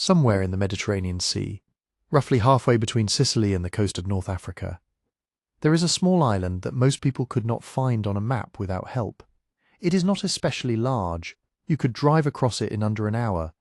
somewhere in the Mediterranean Sea, roughly halfway between Sicily and the coast of North Africa. There is a small island that most people could not find on a map without help. It is not especially large. You could drive across it in under an hour.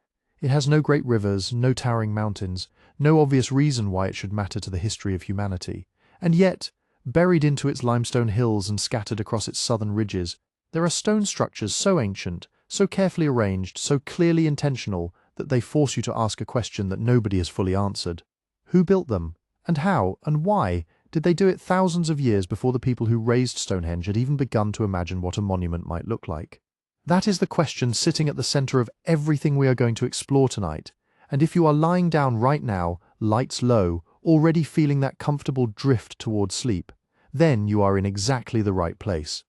It has no great rivers, no towering mountains, no obvious reason why it should matter to the history of humanity. And yet, buried into its limestone hills and scattered across its southern ridges, there are stone structures so ancient, so carefully arranged, so clearly intentional, that they force you to ask a question that nobody has fully answered. Who built them? And how? And why? Did they do it thousands of years before the people who raised Stonehenge had even begun to imagine what a monument might look like? That is the question sitting at the center of everything we are going to explore tonight. And if you are lying down right now, lights low, already feeling that comfortable drift towards sleep, then you are in exactly the right place.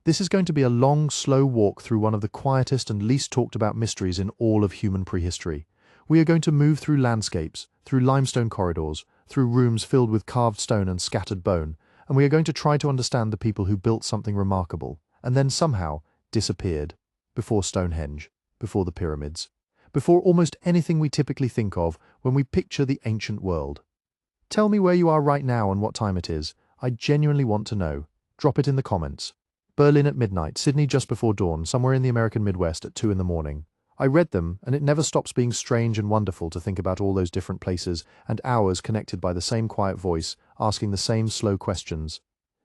This is going to be a long, slow walk through one of the quietest and least talked about mysteries in all of human prehistory. We are going to move through landscapes, through limestone corridors, through rooms filled with carved stone and scattered bone, and we are going to try to understand the people who built something remarkable, and then somehow disappeared, before Stonehenge, before the pyramids, before almost anything we typically think of when we picture the ancient world. Tell me where you are right now and what time it is. I genuinely want to know. Drop it in the comments. Berlin at midnight, Sydney just before dawn, somewhere in the American Midwest at 2 in the morning. I read them, and it never stops being strange and wonderful to think about all those different places and hours connected by the same quiet voice, asking the same slow questions.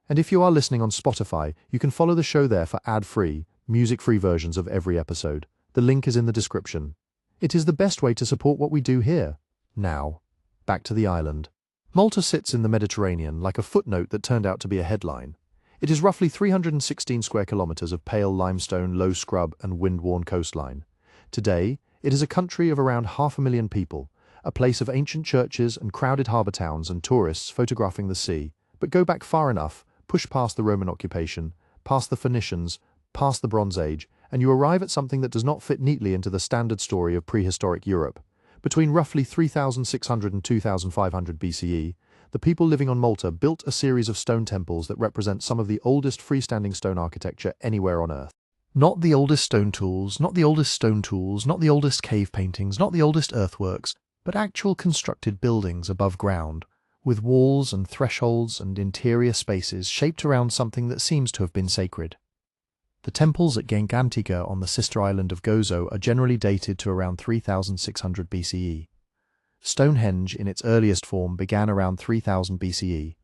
And if you are listening on Spotify, you can follow the show there for ad-free, music-free versions of every episode. The link is in the description. It is the best way to support what we do here. Now, back to the island. Malta sits in the Mediterranean like a footnote that turned out to be a headline. It is roughly 316 square kilometers of pale limestone, low scrub, and wind-worn coastline. Today, it is a country of around 500,000 people, a place of ancient churches and crowded harbour towns and tourists photographing the sea. But go back far enough, push past the Roman occupation, past the Phoenicians, past the Bronze Age, and you arrive at something that does not fit neatly into the standard story of prehistoric Europe. Between roughly 3,600 and 2,500 BCE, the people living on Malta built a series of stone temples that represent some of the oldest freestanding stone architecture anywhere on Earth. Not the oldest stone tools, not the oldest stone tools, not the oldest cave paintings, not the oldest earthworks, but actual constructed buildings above ground, with walls and thresholds and interior spaces shaped around something that seems to have been sacred. The temples at Ġgantija on the sister island of Gozo are generally dated to around 3,600 BCE. Stonehenge in its earliest form began around 3000 BCE.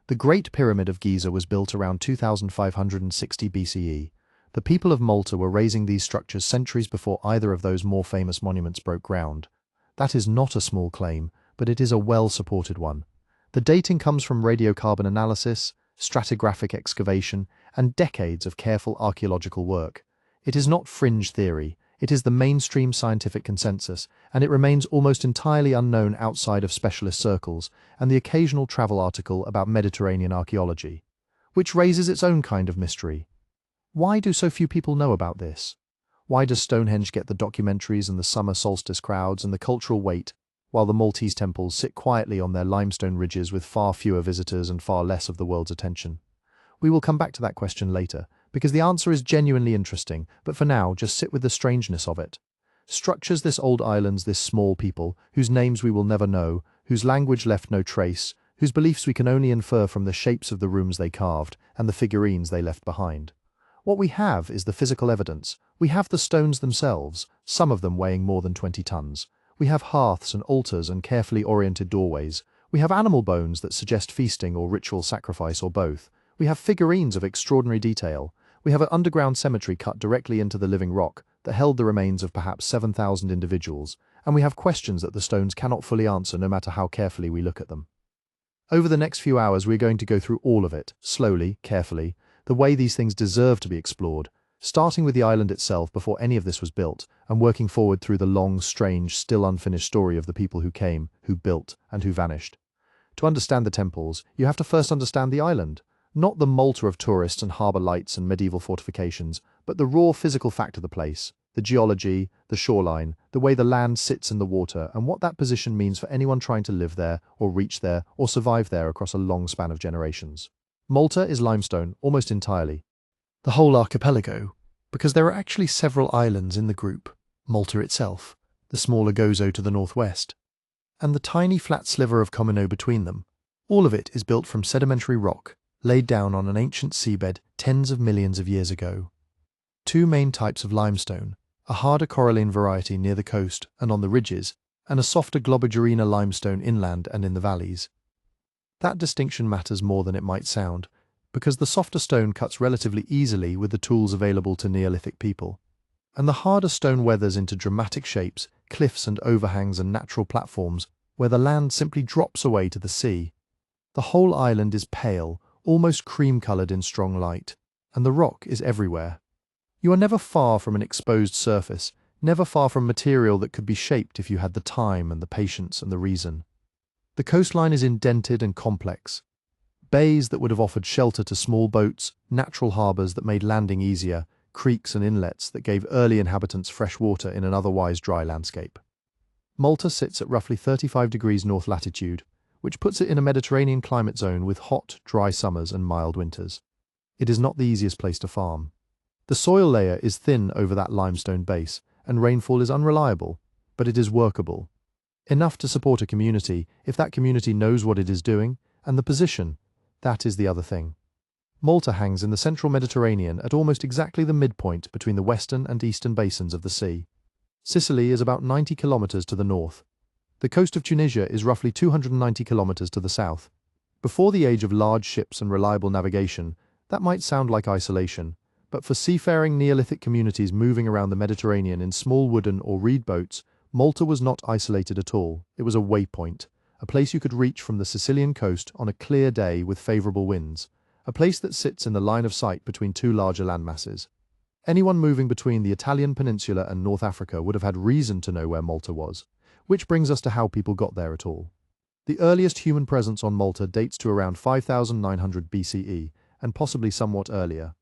The Great Pyramid of Giza was built around 2560 BCE. The people of Malta were raising these structures centuries before either of those more famous monuments broke ground. That is not a small claim, but it is a well-supported one. The dating comes from radiocarbon analysis, stratigraphic excavation, and decades of careful archaeological work. It is not fringe theory, it is the mainstream scientific consensus, and it remains almost entirely unknown outside of specialist circles and the occasional travel article about Mediterranean archaeology, which raises its own kind of mystery. Why do so few people know about this? Why does Stonehenge get the documentaries and the summer solstice crowds and the cultural weight, while the Maltese temples sit quietly on their limestone ridges with far fewer visitors and far less of the world's attention? We will come back to that question later, because the answer is genuinely interesting, but for now, just sit with the strangeness of it. Structures this old island's this small people, whose names we will never know, whose language left no trace, whose beliefs we can only infer from the shapes of the rooms they carved and the figurines they left behind. What we have is the physical evidence. We have the stones themselves, some of them weighing more than 20 tons. We have hearths and altars and carefully oriented doorways. We have animal bones that suggest feasting or ritual sacrifice or both. We have figurines of extraordinary detail. We have an underground cemetery cut directly into the living rock that held the remains of perhaps 7,000 individuals, and we have questions that the stones cannot fully answer no matter how carefully we look at them. Over the next few hours, we're going to go through all of it, slowly, carefully, the way these things deserve to be explored, starting with the island itself before any of this was built, and working forward through the long, strange, still unfinished story of the people who came, who built, and who vanished. To understand the temples, you have to first understand the island. Not the Malta of tourists and harbour lights and medieval fortifications, but the raw physical fact of the place, the geology, the shoreline, the way the land sits in the water, and what that position means for anyone trying to live there, or reach there, or survive there across a long span of generations. Malta is limestone, almost entirely. The whole archipelago, because there are actually several islands in the group, Malta itself, the smaller Gozo to the northwest, and the tiny flat sliver of Comino between them. All of it is built from sedimentary rock, laid down on an ancient seabed tens of millions of years ago. Two main types of limestone, a harder coralline variety near the coast and on the ridges, and a softer Globigerina limestone inland and in the valleys. That distinction matters more than it might sound, because the softer stone cuts relatively easily with the tools available to Neolithic people, and the harder stone weathers into dramatic shapes, cliffs and overhangs and natural platforms where the land simply drops away to the sea. The whole island is pale, almost cream-coloured in strong light, and the rock is everywhere. You are never far from an exposed surface, never far from material that could be shaped if you had the time and the patience and the reason. The coastline is indented and complex. Bays that would have offered shelter to small boats, natural harbours that made landing easier, creeks and inlets that gave early inhabitants fresh water in an otherwise dry landscape. Malta sits at roughly 35 degrees north latitude, which puts it in a Mediterranean climate zone with hot, dry summers and mild winters. It is not the easiest place to farm. The soil layer is thin over that limestone base, and rainfall is unreliable, but it is workable. Enough to support a community if that community knows what it is doing, and the position, that is the other thing. Malta hangs in the central Mediterranean at almost exactly the midpoint between the western and eastern basins of the sea. Sicily is about 90 kilometers to the north. The coast of Tunisia is roughly 290 kilometers to the south. Before the age of large ships and reliable navigation, that might sound like isolation, but for seafaring Neolithic communities moving around the Mediterranean in small wooden or reed boats, Malta was not isolated at all. It was a waypoint, a place you could reach from the Sicilian coast on a clear day with favourable winds, a place that sits in the line of sight between two larger landmasses. Anyone moving between the Italian peninsula and North Africa would have had reason to know where Malta was, which brings us to how people got there at all. The earliest human presence on Malta dates to around 5,900 BCE, and possibly somewhat earlier.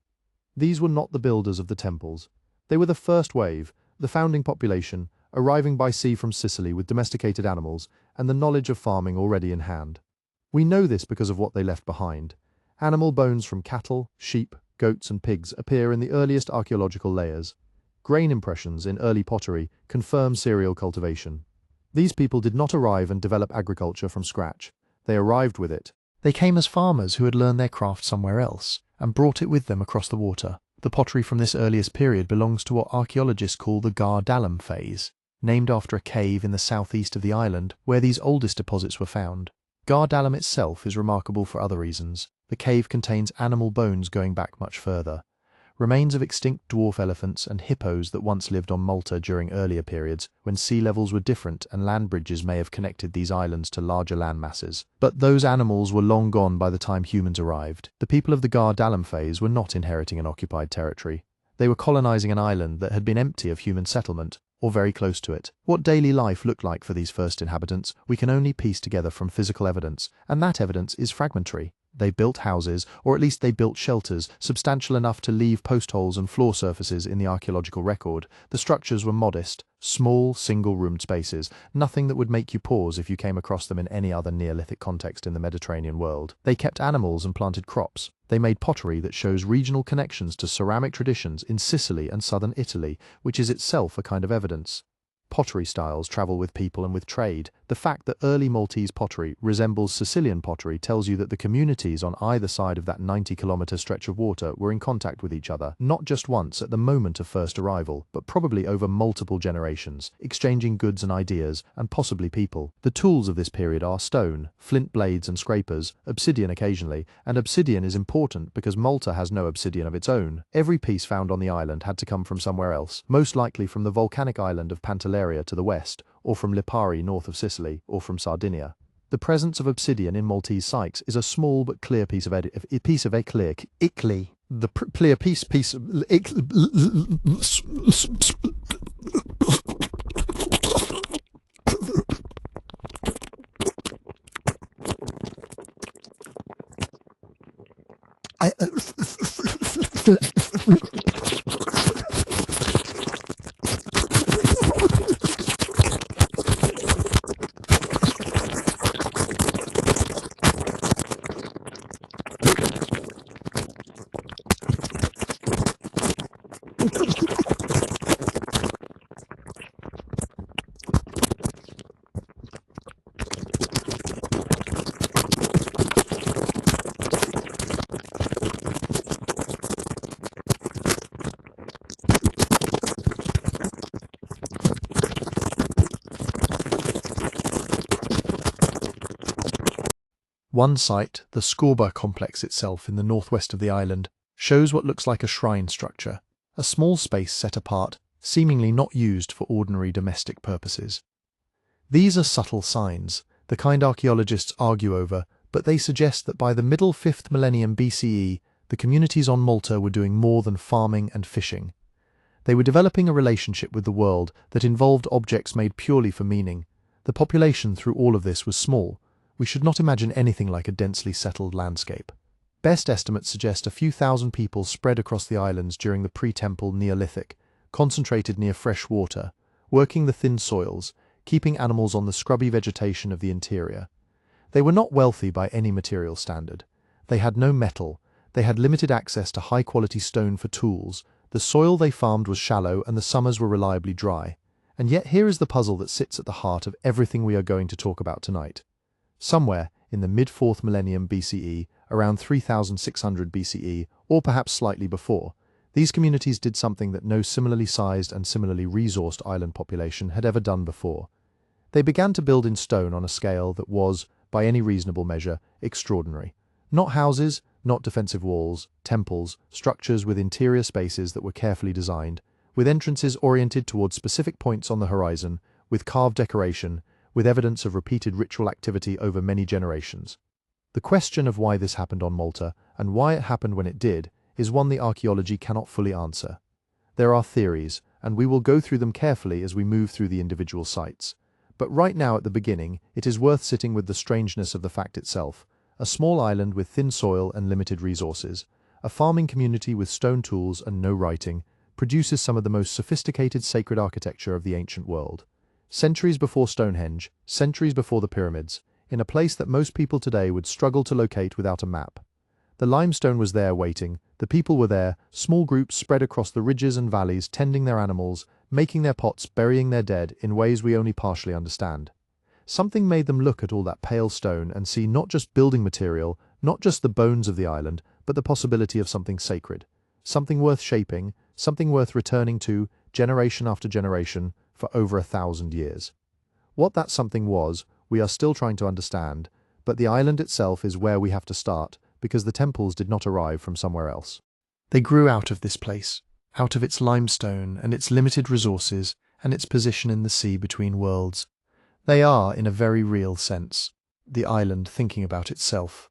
These were not the builders of the temples. They were the first wave, the founding population, arriving by sea from Sicily with domesticated animals and the knowledge of farming already in hand. We know this because of what they left behind. Animal bones from cattle, sheep, goats and pigs appear in the earliest archaeological layers. Grain impressions in early pottery confirm cereal cultivation. These people did not arrive and develop agriculture from scratch. They arrived with it. They came as farmers who had learned their craft somewhere else and brought it with them across the water. The pottery from this earliest period belongs to what archaeologists call the Gar Dalam phase, named after a cave in the southeast of the island where these oldest deposits were found. Gar Dalam itself is remarkable for other reasons. The cave contains animal bones going back much further. Remains of extinct dwarf elephants and hippos that once lived on Malta during earlier periods, when sea levels were different and land bridges may have connected these islands to larger land masses. But those animals were long gone by the time humans arrived. The people of the Gar Dalam phase were not inheriting an occupied territory. They were colonizing an island that had been empty of human settlement, or very close to it. What daily life looked like for these first inhabitants, we can only piece together from physical evidence, and that evidence is fragmentary. They built houses, or at least they built shelters, substantial enough to leave post holes and floor surfaces in the archaeological record. The structures were modest, small, single-roomed spaces, nothing that would make you pause if you came across them in any other Neolithic context in the Mediterranean world. They kept animals and planted crops. They made pottery that shows regional connections to ceramic traditions in Sicily and southern Italy, which is itself a kind of evidence. Pottery styles travel with people and with trade. The fact that early Maltese pottery resembles Sicilian pottery tells you that the communities on either side of that 90-kilometre stretch of water were in contact with each other, not just once at the moment of first arrival, but probably over multiple generations, exchanging goods and ideas, and possibly people. The tools of this period are stone, flint blades and scrapers, obsidian occasionally, and obsidian is important because Malta has no obsidian of its own. Every piece found on the island had to come from somewhere else, most likely from the volcanic island of Pantelleria to the west, or from Lipari north of Sicily, or from Sardinia. The presence of obsidian in Maltese sites is a small but clear piece of One site, the Skorba complex itself in the northwest of the island, shows what looks like a shrine structure, a small space set apart, seemingly not used for ordinary domestic purposes. These are subtle signs, the kind archaeologists argue over, but they suggest that by the middle 5th millennium BCE, the communities on Malta were doing more than farming and fishing. They were developing a relationship with the world that involved objects made purely for meaning. The population through all of this was small. We should not imagine anything like a densely settled landscape. Best estimates suggest a few thousand people spread across the islands during the pre-temple Neolithic, concentrated near fresh water, working the thin soils, keeping animals on the scrubby vegetation of the interior. They were not wealthy by any material standard. They had no metal. They had limited access to high-quality stone for tools. The soil they farmed was shallow and the summers were reliably dry. And yet here is the puzzle that sits at the heart of everything we are going to talk about tonight. Somewhere in the mid-4th millennium BCE, around 3600 BCE, or perhaps slightly before, these communities did something that no similarly sized and similarly resourced island population had ever done before. They began to build in stone on a scale that was, by any reasonable measure, extraordinary. Not houses, not defensive walls, temples, structures with interior spaces that were carefully designed, with entrances oriented towards specific points on the horizon, with carved decoration, with evidence of repeated ritual activity over many generations. The question of why this happened on Malta, and why it happened when it did, is one the archaeology cannot fully answer. There are theories, and we will go through them carefully as we move through the individual sites. But right now at the beginning, it is worth sitting with the strangeness of the fact itself. A small island with thin soil and limited resources, a farming community with stone tools and no writing, produces some of the most sophisticated sacred architecture of the ancient world. Centuries before Stonehenge, centuries before the pyramids, in a place that most people today would struggle to locate without a map. The limestone was there waiting, the people were there, small groups spread across the ridges and valleys tending their animals, making their pots, burying their dead in ways we only partially understand. Something made them look at all that pale stone and see not just building material, not just the bones of the island, but the possibility of something sacred, something worth shaping, something worth returning to, generation after generation, for over 1,000 years. What that something was, we are still trying to understand, but the island itself is where we have to start, because the temples did not arrive from somewhere else. They grew out of this place, out of its limestone and its limited resources and its position in the sea between worlds. They are, in a very real sense, the island thinking about itself.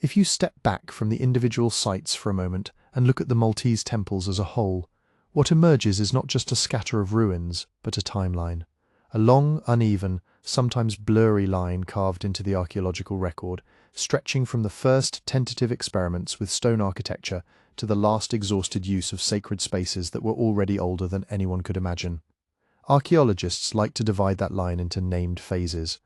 If you step back from the individual sites for a moment and look at the Maltese temples as a whole, what emerges is not just a scatter of ruins, but a timeline. A long, uneven, sometimes blurry line carved into the archaeological record, stretching from the first tentative experiments with stone architecture to the last exhausted use of sacred spaces that were already older than anyone could imagine. Archaeologists like to divide that line into named phases.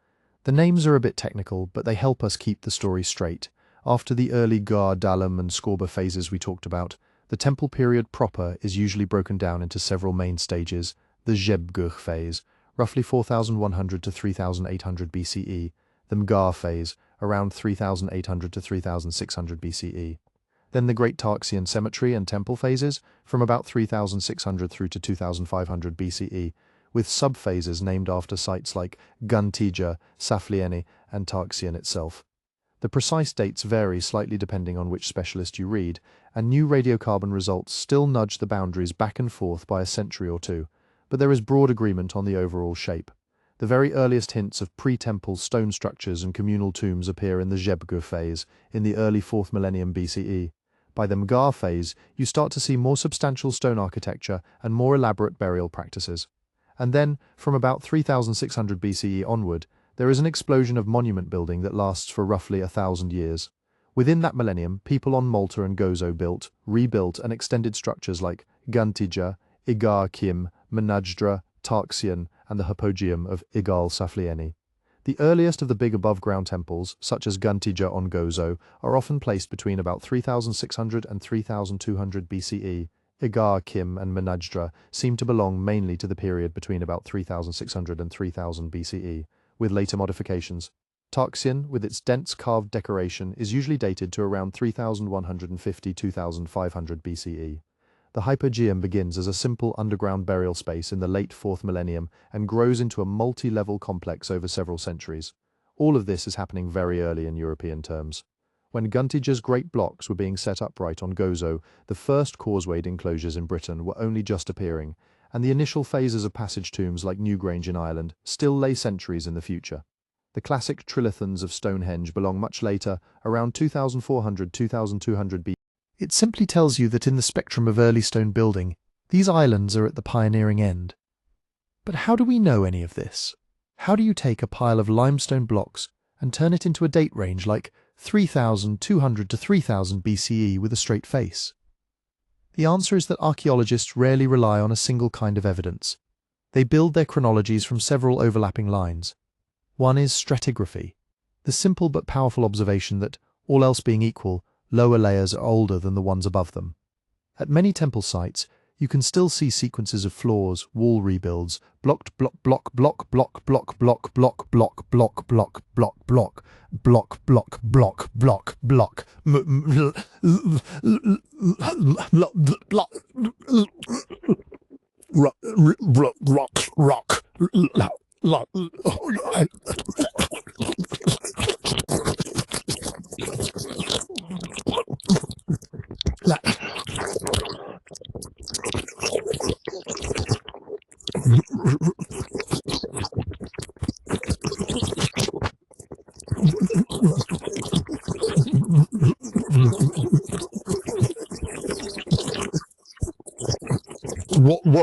The names are a bit technical, but they help us keep the story straight. After the early Gar, Dalam and Skorba phases we talked about, the temple period proper is usually broken down into several main stages. The Ġebguh phase, roughly 4100 to 3800 BCE, the Mgar phase, around 3800 to 3600 BCE. Then the Great Tarxien cemetery and temple phases, from about 3600 through to 2500 BCE, with sub-phases named after sites like Ġgantija, Saflieni and Tarxien itself. The precise dates vary slightly depending on which specialist you read, and new radiocarbon results still nudge the boundaries back and forth by a century or two, but there is broad agreement on the overall shape. The very earliest hints of pre-temple stone structures and communal tombs appear in the Ġebguh phase, in the early 4th millennium BCE. By the Mgar phase, you start to see more substantial stone architecture and more elaborate burial practices. And then, from about 3600 BCE onward, there is an explosion of monument building that lasts for roughly 1,000 years. Within that millennium, people on Malta and Gozo built, rebuilt and extended structures like Ġgantija, Ħaġar Qim, Mnajdra, Tarxien and the Hypogeum of Ħal Saflieni. The earliest of the big above-ground temples, such as Ġgantija on Gozo, are often placed between about 3600 and 3200 BCE. Ħaġar Qim and Mnajdra seem to belong mainly to the period between about 3600 and 3000 BCE, with later modifications. Tarxien, with its dense carved decoration, is usually dated to around 3150–2500 BCE. The Hypogeum begins as a simple underground burial space in the late 4th millennium and grows into a multi-level complex over several centuries. All of this is happening very early in European terms. When Ġgantija's great blocks were being set upright on Gozo, the first causewayed enclosures in Britain were only just appearing, and the initial phases of passage tombs like Newgrange in Ireland still lay centuries in the future. The classic trilithons of Stonehenge belong much later, around 2400–2200 BC. It simply tells you that in the spectrum of early stone building, these islands are at the pioneering end. But how do we know any of this? How do you take a pile of limestone blocks and turn it into a date range like 3200 to 3000 BCE with a straight face? The answer is that archaeologists rarely rely on a single kind of evidence. They build their chronologies from several overlapping lines. One is stratigraphy, the simple but powerful observation that, all else being equal, lower layers are older than the ones above them. At many temple sites, you can still see sequences of floors, wall rebuilds, block block block block block block block block block block block block block block block block block block rock what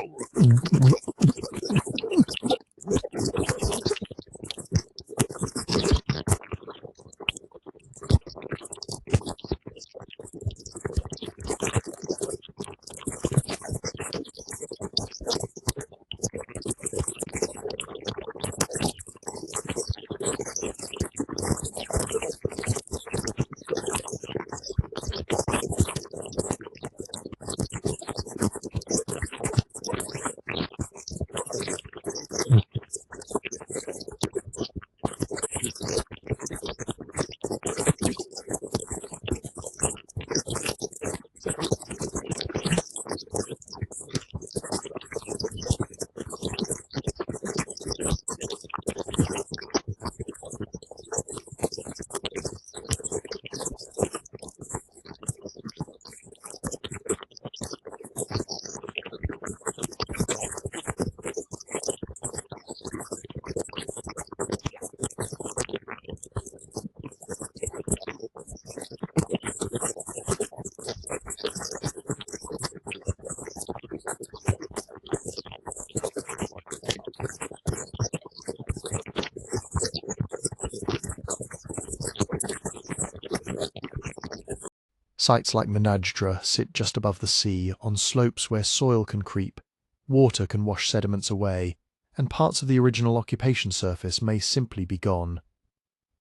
Sites like Mnajdra sit just above the sea, on slopes where soil can creep, water can wash sediments away, and parts of the original occupation surface may simply be gone.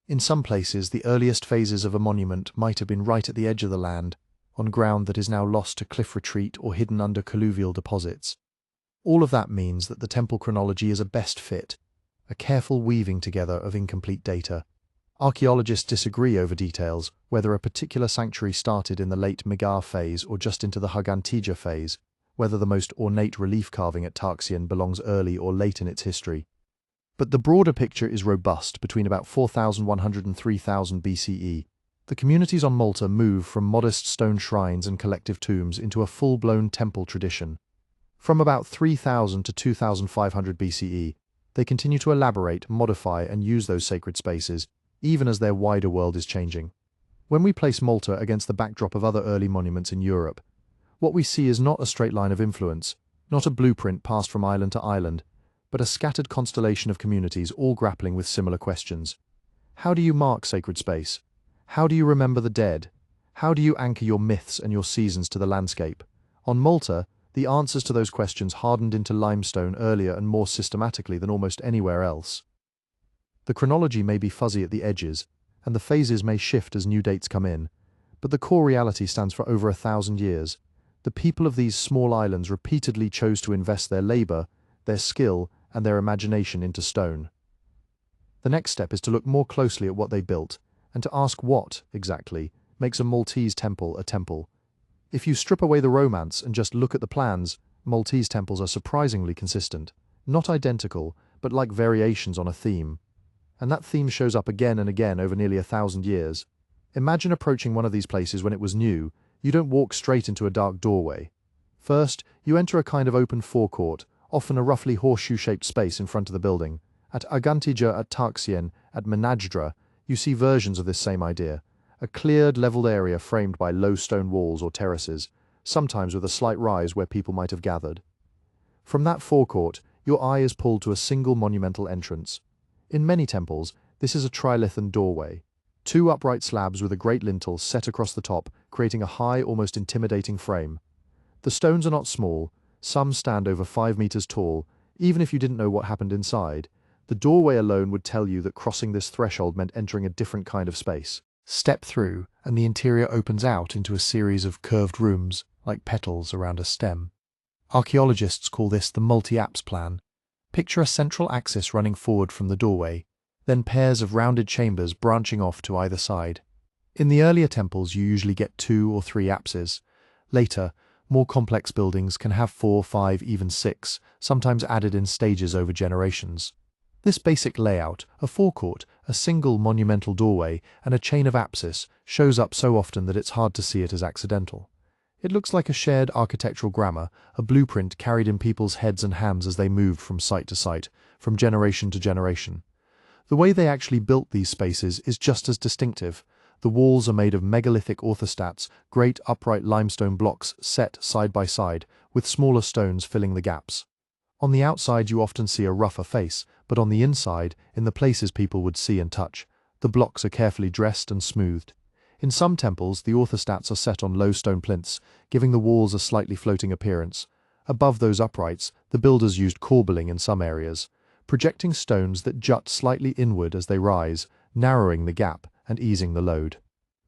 In some places, the earliest phases of a monument might have been right at the edge of the land, on ground that is now lost to cliff retreat or hidden under colluvial deposits. All of that means that the temple chronology is a best fit, a careful weaving together of incomplete data. Archaeologists disagree over details, whether a particular sanctuary started in the late Megar phase or just into the Ġgantija phase, whether the most ornate relief carving at Tarxien belongs early or late in its history. But the broader picture is robust. Between about 4100 and 3000 BCE, the communities on Malta move from modest stone shrines and collective tombs into a full-blown temple tradition. From about 3000 to 2500 BCE, they continue to elaborate, modify, and use those sacred spaces, even as their wider world is changing. When we place Malta against the backdrop of other early monuments in Europe, what we see is not a straight line of influence, not a blueprint passed from island to island, but a scattered constellation of communities all grappling with similar questions. How do you mark sacred space? How do you remember the dead? How do you anchor your myths and your seasons to the landscape? On Malta, the answers to those questions hardened into limestone earlier and more systematically than almost anywhere else. The chronology may be fuzzy at the edges, and the phases may shift as new dates come in, but the core reality stands for over 1,000 years. The people of these small islands repeatedly chose to invest their labor, their skill, and their imagination into stone. The next step is to look more closely at what they built, and to ask what, exactly, makes a Maltese temple a temple. If you strip away the romance and just look at the plans, Maltese temples are surprisingly consistent, not identical, but like variations on a theme. and that theme shows up again and again over nearly 1,000 years. Imagine approaching one of these places when it was new. You don't walk straight into a dark doorway. First, you enter a kind of open forecourt, often a roughly horseshoe-shaped space in front of the building. At Ġgantija, at Tarxien, at Mnajdra, you see versions of this same idea. A cleared, leveled area framed by low stone walls or terraces, sometimes with a slight rise where people might have gathered. From that forecourt, your eye is pulled to a single monumental entrance. In many temples, this is a trilithon doorway. Two upright slabs with a great lintel set across the top, creating a high, almost intimidating frame. The stones are not small, some stand over 5 meters tall. Even if you didn't know what happened inside, the doorway alone would tell you that crossing this threshold meant entering a different kind of space. Step through, and the interior opens out into a series of curved rooms, like petals around a stem. Archaeologists call this the multi-apse plan. Picture a central axis running forward from the doorway, then pairs of rounded chambers branching off to either side. In the earlier temples, you usually get 2 or 3 apses. Later, more complex buildings can have 4, 5, even 6, sometimes added in stages over generations. This basic layout, a forecourt, a single monumental doorway, and a chain of apses, shows up so often that it's hard to see it as accidental. It looks like a shared architectural grammar, a blueprint carried in people's heads and hands as they moved from site to site, from generation to generation. The way they actually built these spaces is just as distinctive. The walls are made of megalithic orthostats, great upright limestone blocks set side by side, with smaller stones filling the gaps. On the outside you often see a rougher face, but on the inside, in the places people would see and touch, the blocks are carefully dressed and smoothed. In some temples, the orthostats are set on low stone plinths, giving the walls a slightly floating appearance. Above those uprights, the builders used corbelling in some areas, projecting stones that jut slightly inward as they rise, narrowing the gap and easing the load.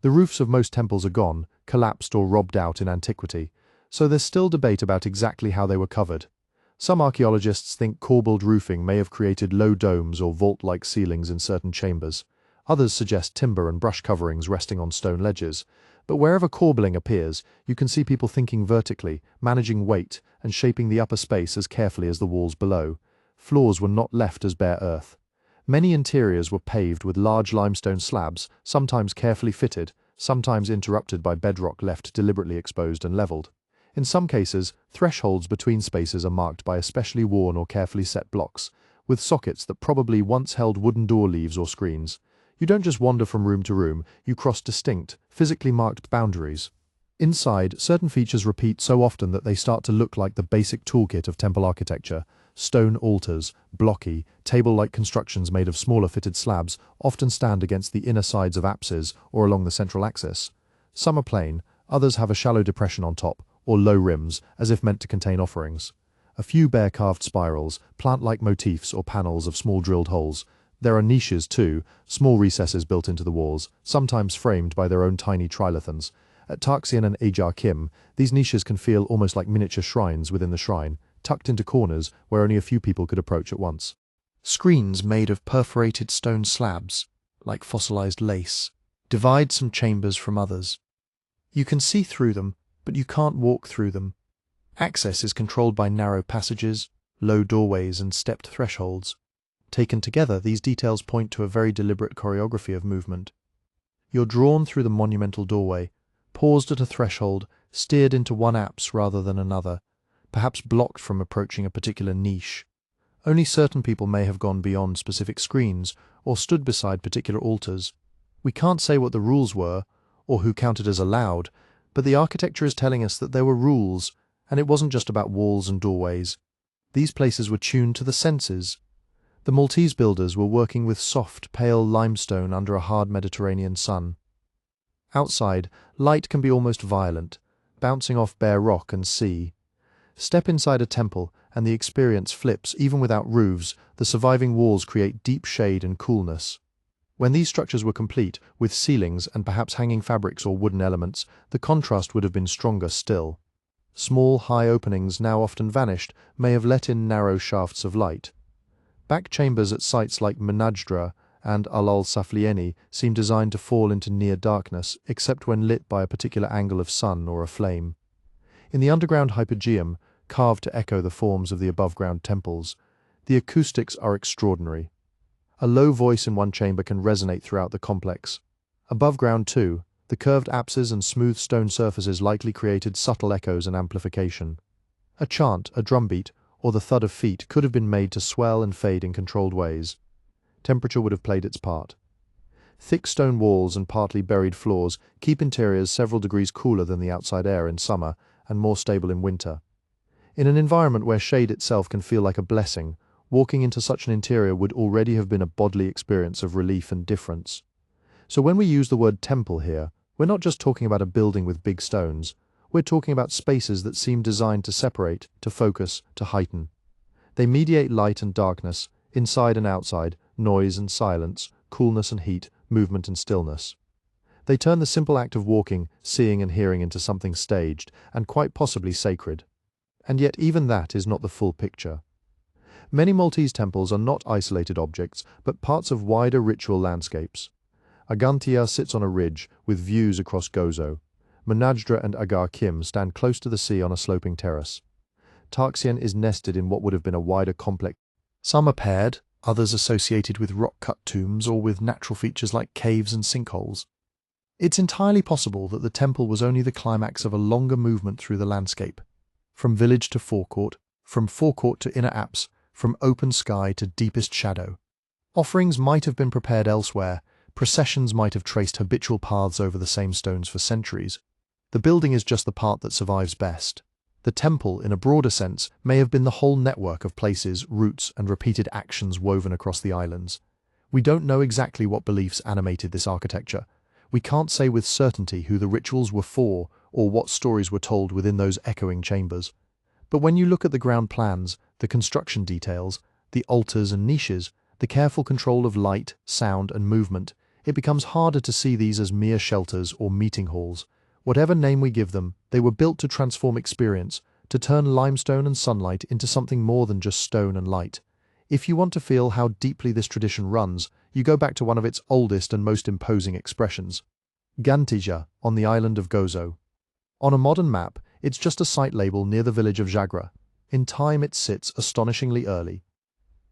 The roofs of most temples are gone, collapsed or robbed out in antiquity, so there's still debate about exactly how they were covered. Some archaeologists think corbelled roofing may have created low domes or vault-like ceilings in certain chambers. Others suggest timber and brush coverings resting on stone ledges. But wherever corbelling appears, you can see people thinking vertically, managing weight, and shaping the upper space as carefully as the walls below. Floors were not left as bare earth. Many interiors were paved with large limestone slabs, sometimes carefully fitted, sometimes interrupted by bedrock left deliberately exposed and levelled. In some cases, thresholds between spaces are marked by especially worn or carefully set blocks, with sockets that probably once held wooden door leaves or screens. You don't just wander from room to room, you cross distinct, physically marked boundaries. Inside, certain features repeat so often that they start to look like the basic toolkit of temple architecture. Stone altars, blocky, table-like constructions made of smaller fitted slabs, often stand against the inner sides of apses or along the central axis. Some are plain, others have a shallow depression on top, or low rims, as if meant to contain offerings. A few bear carved spirals, plant-like motifs or panels of small drilled holes. There are niches too, small recesses built into the walls, sometimes framed by their own tiny trilithons. At Tarxien and Ħaġar Qim, these niches can feel almost like miniature shrines within the shrine, tucked into corners where only a few people could approach at once. Screens made of perforated stone slabs, like fossilized lace, divide some chambers from others. You can see through them, but you can't walk through them. Access is controlled by narrow passages, low doorways and stepped thresholds. Taken together, these details point to a very deliberate choreography of movement. You're drawn through the monumental doorway, paused at a threshold, steered into one apse rather than another, perhaps blocked from approaching a particular niche. Only certain people may have gone beyond specific screens or stood beside particular altars. We can't say what the rules were, or who counted as allowed, but the architecture is telling us that there were rules, and it wasn't just about walls and doorways. These places were tuned to the senses. The Maltese builders were working with soft, pale limestone under a hard Mediterranean sun. Outside, light can be almost violent, bouncing off bare rock and sea. Step inside a temple, and the experience flips. Even without roofs, the surviving walls create deep shade and coolness. When these structures were complete, with ceilings and perhaps hanging fabrics or wooden elements, the contrast would have been stronger still. Small, high openings, now often vanished, may have let in narrow shafts of light. Back chambers at sites like Mnajdra and Ħal Saflieni seem designed to fall into near darkness, except when lit by a particular angle of sun or a flame. In the underground Hypogeum, carved to echo the forms of the above-ground temples, the acoustics are extraordinary. A low voice in one chamber can resonate throughout the complex. Above ground too, the curved apses and smooth stone surfaces likely created subtle echoes and amplification. A chant, a drumbeat, or the thud of feet could have been made to swell and fade in controlled ways. Temperature would have played its part. Thick stone walls and partly buried floors keep interiors several degrees cooler than the outside air in summer and more stable in winter. In an environment where shade itself can feel like a blessing, walking into such an interior would already have been a bodily experience of relief and difference. So when we use the word temple here, we're not just talking about a building with big stones. We're talking about spaces that seem designed to separate, to focus, to heighten. They mediate light and darkness, inside and outside, noise and silence, coolness and heat, movement and stillness. They turn the simple act of walking, seeing and hearing into something staged, and quite possibly sacred. And yet even that is not the full picture. Many Maltese temples are not isolated objects, but parts of wider ritual landscapes. Ġgantija sits on a ridge, with views across Gozo. Mnajdra and Ħaġar Qim stand close to the sea on a sloping terrace. Tarxien is nested in what would have been a wider complex. Some are paired, others associated with rock-cut tombs or with natural features like caves and sinkholes. It's entirely possible that the temple was only the climax of a longer movement through the landscape. From village to forecourt, from forecourt to inner apse, from open sky to deepest shadow. Offerings might have been prepared elsewhere, processions might have traced habitual paths over the same stones for centuries. The building is just the part that survives best. The temple, in a broader sense, may have been the whole network of places, routes, and repeated actions woven across the islands. We don't know exactly what beliefs animated this architecture. We can't say with certainty who the rituals were for or what stories were told within those echoing chambers. But when you look at the ground plans, the construction details, the altars and niches, the careful control of light, sound, and movement, it becomes harder to see these as mere shelters or meeting halls. Whatever name we give them, they were built to transform experience, to turn limestone and sunlight into something more than just stone and light. If you want to feel how deeply this tradition runs, you go back to one of its oldest and most imposing expressions. Ġgantija, on the island of Gozo. On a modern map, it's just a site label near the village of Ġagra. In time it sits astonishingly early.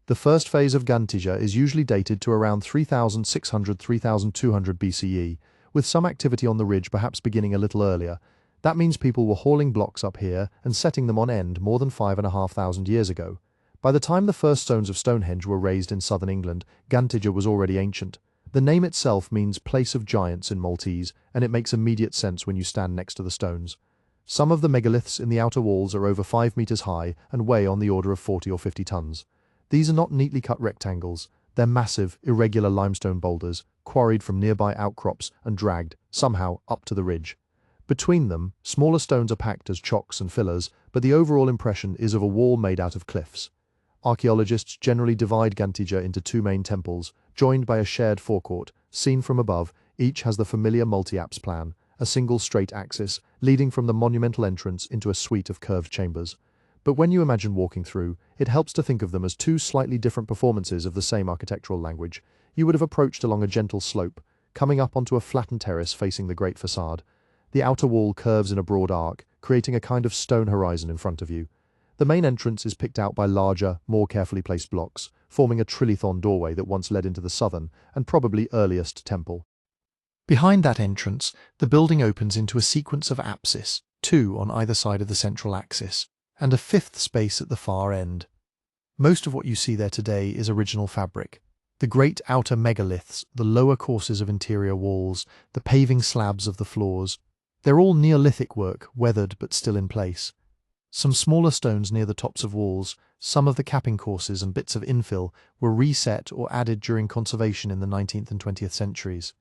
The first phase of Ġgantija is usually dated to around 3600–3200 BCE, with some activity on the ridge perhaps beginning a little earlier. That means people were hauling blocks up here and setting them on end more than 5,500 years ago. By the time the first stones of Stonehenge were raised in southern England, Ġgantija was already ancient. The name itself means place of giants in Maltese, and it makes immediate sense when you stand next to the stones. Some of the megaliths in the outer walls are over 5 meters high and weigh on the order of 40 or 50 tons. These are not neatly cut rectangles. They're massive, irregular limestone boulders, quarried from nearby outcrops and dragged, somehow, up to the ridge. Between them, smaller stones are packed as chocks and fillers, but the overall impression is of a wall made out of cliffs. Archaeologists generally divide Ġgantija into two main temples, joined by a shared forecourt. Seen from above, each has the familiar multi-apse plan, a single straight axis, leading from the monumental entrance into a suite of curved chambers. But when you imagine walking through, it helps to think of them as two slightly different performances of the same architectural language. You would have approached along a gentle slope, coming up onto a flattened terrace facing the great facade. The outer wall curves in a broad arc, creating a kind of stone horizon in front of you. The main entrance is picked out by larger, more carefully placed blocks, forming a trilithon doorway that once led into the southern, and probably earliest, temple. Behind that entrance, the building opens into a sequence of apses, 2 on either side of the central axis, and a 5th space at the far end. Most of what you see there today is original fabric. The great outer megaliths, the lower courses of interior walls, the paving slabs of the floors, they're all Neolithic work, weathered but still in place. Some smaller stones near the tops of walls, some of the capping courses and bits of infill were reset or added during conservation in the 19th and 20th centuries.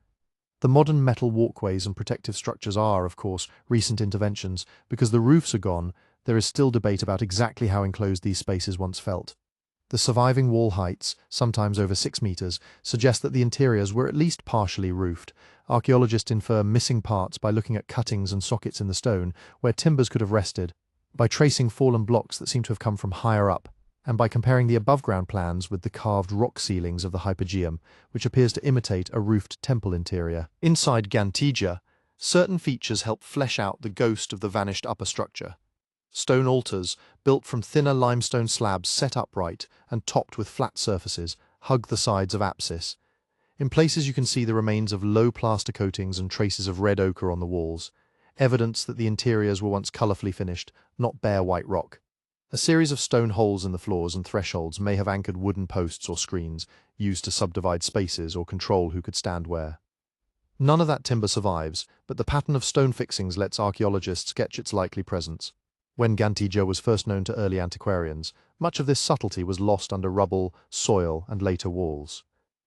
The modern metal walkways and protective structures are, of course, recent interventions. Because the roofs are gone, there is still debate about exactly how enclosed these spaces once felt. The surviving wall heights, sometimes over 6 meters, suggest that the interiors were at least partially roofed. Archaeologists infer missing parts by looking at cuttings and sockets in the stone where timbers could have rested, by tracing fallen blocks that seem to have come from higher up, and by comparing the above-ground plans with the carved rock ceilings of the Hypogeum, which appears to imitate a roofed temple interior. Inside Ġgantija, certain features help flesh out the ghost of the vanished upper structure. Stone altars, built from thinner limestone slabs set upright and topped with flat surfaces, hug the sides of apsis. In places you can see the remains of low plaster coatings and traces of red ochre on the walls, evidence that the interiors were once colourfully finished, not bare white rock. A series of stone holes in the floors and thresholds may have anchored wooden posts or screens, used to subdivide spaces or control who could stand where. None of that timber survives, but the pattern of stone fixings lets archaeologists sketch its likely presence. When Ġgantija was first known to early antiquarians, much of this subtlety was lost under rubble, soil, and later walls.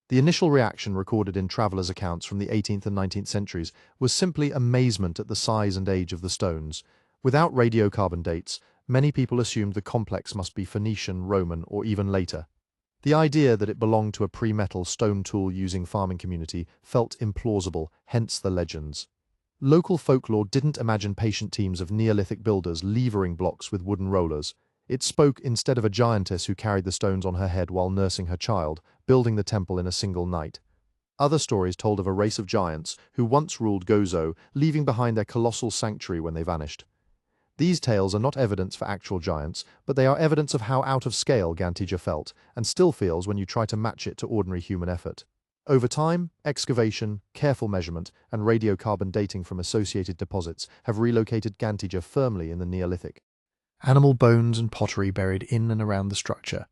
The initial reaction recorded in travellers' accounts from the 18th and 19th centuries was simply amazement at the size and age of the stones. Without radiocarbon dates, many people assumed the complex must be Phoenician, Roman, or even later. The idea that it belonged to a pre-metal stone tool-using farming community felt implausible, hence the legends. Local folklore didn't imagine patient teams of Neolithic builders levering blocks with wooden rollers. It spoke instead of a giantess who carried the stones on her head while nursing her child, building the temple in a single night. Other stories told of a race of giants who once ruled Gozo, leaving behind their colossal sanctuary when they vanished. These tales are not evidence for actual giants, but they are evidence of how out of scale Ġgantija felt, and still feels when you try to match it to ordinary human effort. Over time, excavation, careful measurement, and radiocarbon dating from associated deposits have relocated Ġgantija firmly in the Neolithic. Animal bones and pottery buried in and around the structure,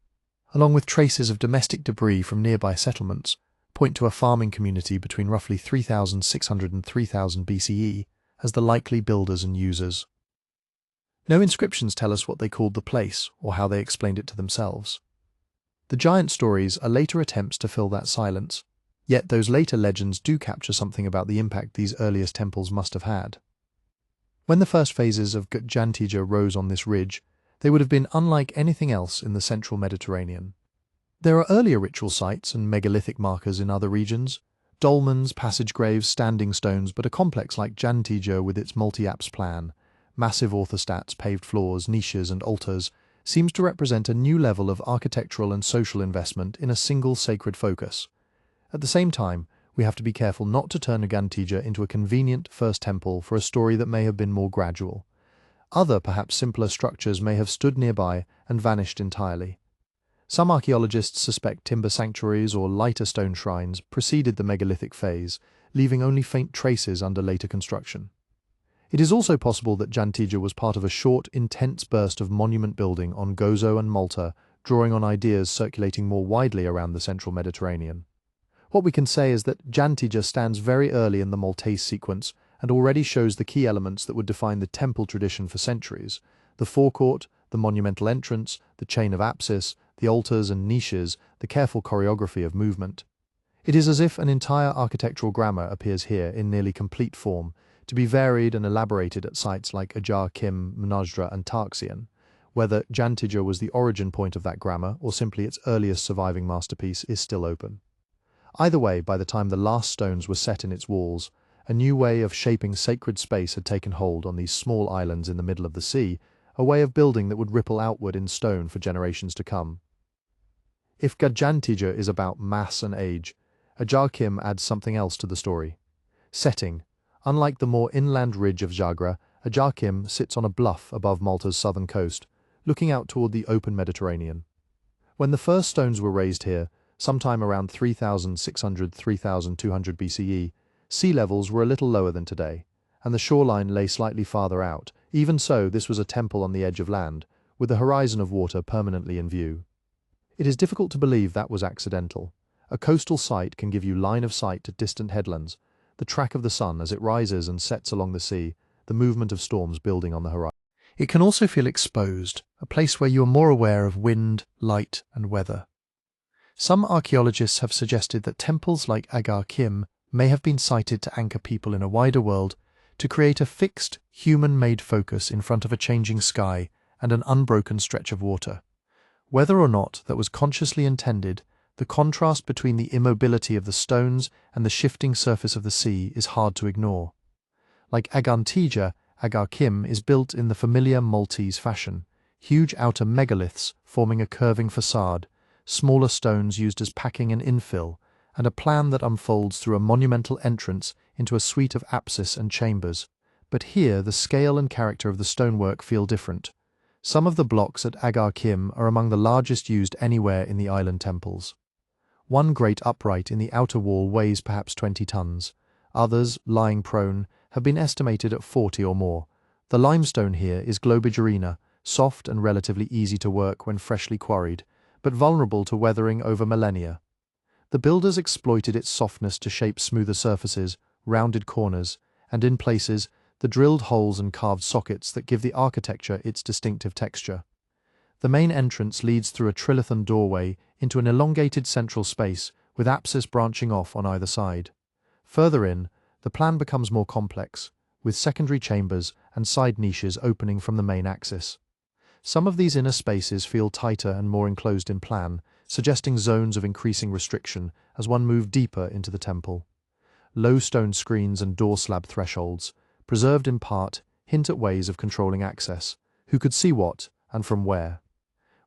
along with traces of domestic debris from nearby settlements, point to a farming community between roughly 3600 and 3000 BCE as the likely builders and users. No inscriptions tell us what they called the place or how they explained it to themselves. The giant stories are later attempts to fill that silence, yet those later legends do capture something about the impact these earliest temples must have had. When the first phases of Ġgantija rose on this ridge, they would have been unlike anything else in the central Mediterranean. There are earlier ritual sites and megalithic markers in other regions, dolmens, passage graves, standing stones, but a complex like Ġgantija with its multi-apse plan, massive orthostats, paved floors, niches and altars, seems to represent a new level of architectural and social investment in a single sacred focus. At the same time, we have to be careful not to turn Ġgantija into a convenient first temple for a story that may have been more gradual. Other, perhaps simpler structures may have stood nearby and vanished entirely. Some archaeologists suspect timber sanctuaries or lighter stone shrines preceded the megalithic phase, leaving only faint traces under later construction. It is also possible that Ġgantija was part of a short, intense burst of monument building on Gozo and Malta, drawing on ideas circulating more widely around the central Mediterranean. What we can say is that Ġgantija stands very early in the Maltese sequence and already shows the key elements that would define the temple tradition for centuries: the forecourt, the monumental entrance, the chain of apsis, the altars and niches, the careful choreography of movement. It is as if an entire architectural grammar appears here in nearly complete form, to be varied and elaborated at sites like Ħaġar Qim, Mnajdra and Tarxien. Whether Ġgantija was the origin point of that grammar or simply its earliest surviving masterpiece is still open. Either way, by the time the last stones were set in its walls, a new way of shaping sacred space had taken hold on these small islands in the middle of the sea, a way of building that would ripple outward in stone for generations to come. If Ġgantija is about mass and age, Ħaġar Qim adds something else to the story. Setting. Unlike the more inland ridge of Ħaġar, Ħaġar Qim sits on a bluff above Malta's southern coast, looking out toward the open Mediterranean. When the first stones were raised here, sometime around 3600–3200 BCE, sea levels were a little lower than today, and the shoreline lay slightly farther out. Even so, this was a temple on the edge of land, with the horizon of water permanently in view. It is difficult to believe that was accidental. A coastal site can give you line of sight to distant headlands, the track of the sun as it rises and sets along the sea, the movement of storms building on the horizon. It can also feel exposed, a place where you are more aware of wind, light, and weather. Some archaeologists have suggested that temples like Ħaġar Qim may have been sited to anchor people in a wider world, to create a fixed, human-made focus in front of a changing sky and an unbroken stretch of water. Whether or not that was consciously intended, the contrast between the immobility of the stones and the shifting surface of the sea is hard to ignore. Like Ġgantija, Ħaġar Qim is built in the familiar Maltese fashion, huge outer megaliths forming a curving facade, smaller stones used as packing and infill, and a plan that unfolds through a monumental entrance into a suite of apsis and chambers. But here the scale and character of the stonework feel different. Some of the blocks at Ħaġar Qim are among the largest used anywhere in the island temples. One great upright in the outer wall weighs perhaps 20 tons. Others, lying prone, have been estimated at 40 or more. The limestone here is Globigerina, soft and relatively easy to work when freshly quarried, but vulnerable to weathering over millennia. The builders exploited its softness to shape smoother surfaces, rounded corners, and in places, the drilled holes and carved sockets that give the architecture its distinctive texture. The main entrance leads through a trilithon doorway into an elongated central space with apsis branching off on either side. Further in, the plan becomes more complex, with secondary chambers and side niches opening from the main axis. Some of these inner spaces feel tighter and more enclosed in plan, suggesting zones of increasing restriction as one moved deeper into the temple. Low stone screens and door slab thresholds, preserved in part, hint at ways of controlling access, who could see what and from where.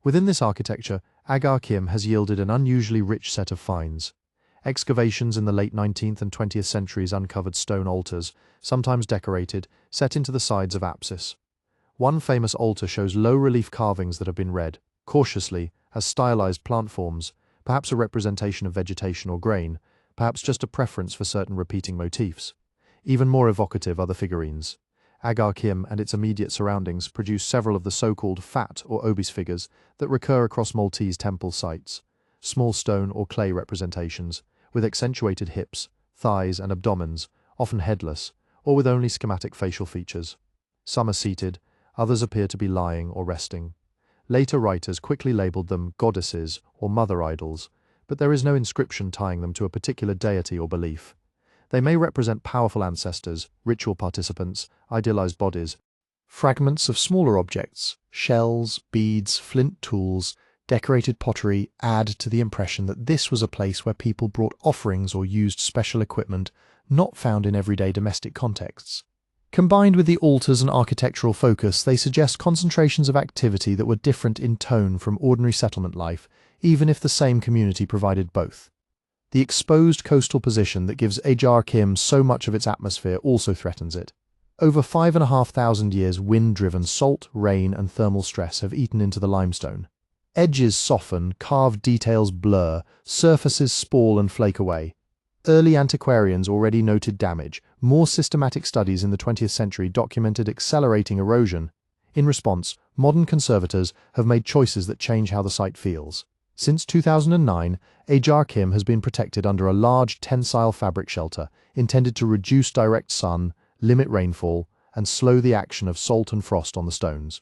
Within this architecture, Ħaġar Qim has yielded an unusually rich set of finds. Excavations in the late 19th and 20th centuries uncovered stone altars, sometimes decorated, set into the sides of apsis. One famous altar shows low-relief carvings that have been read, cautiously, as stylized plant forms, perhaps a representation of vegetation or grain, perhaps just a preference for certain repeating motifs. Even more evocative are the figurines. Ħaġar Qim and its immediate surroundings produce several of the so-called fat or obese figures that recur across Maltese temple sites, small stone or clay representations, with accentuated hips, thighs and abdomens, often headless, or with only schematic facial features. Some are seated, others appear to be lying or resting. Later writers quickly labeled them goddesses or mother idols, but there is no inscription tying them to a particular deity or belief. They may represent powerful ancestors, ritual participants, idealized bodies. Fragments of smaller objects, shells, beads, flint tools, decorated pottery add to the impression that this was a place where people brought offerings or used special equipment not found in everyday domestic contexts. Combined with the altars and architectural focus, they suggest concentrations of activity that were different in tone from ordinary settlement life, even if the same community provided both. The exposed coastal position that gives Ħaġar Qim so much of its atmosphere also threatens it. Over 5,500 years wind-driven salt, rain and thermal stress have eaten into the limestone. Edges soften, carved details blur, surfaces sprawl and flake away. Early antiquarians already noted damage. More systematic studies in the 20th century documented accelerating erosion. In response, modern conservators have made choices that change how the site feels. Since 2009, Ħaġar Qim has been protected under a large tensile fabric shelter intended to reduce direct sun, limit rainfall, and slow the action of salt and frost on the stones.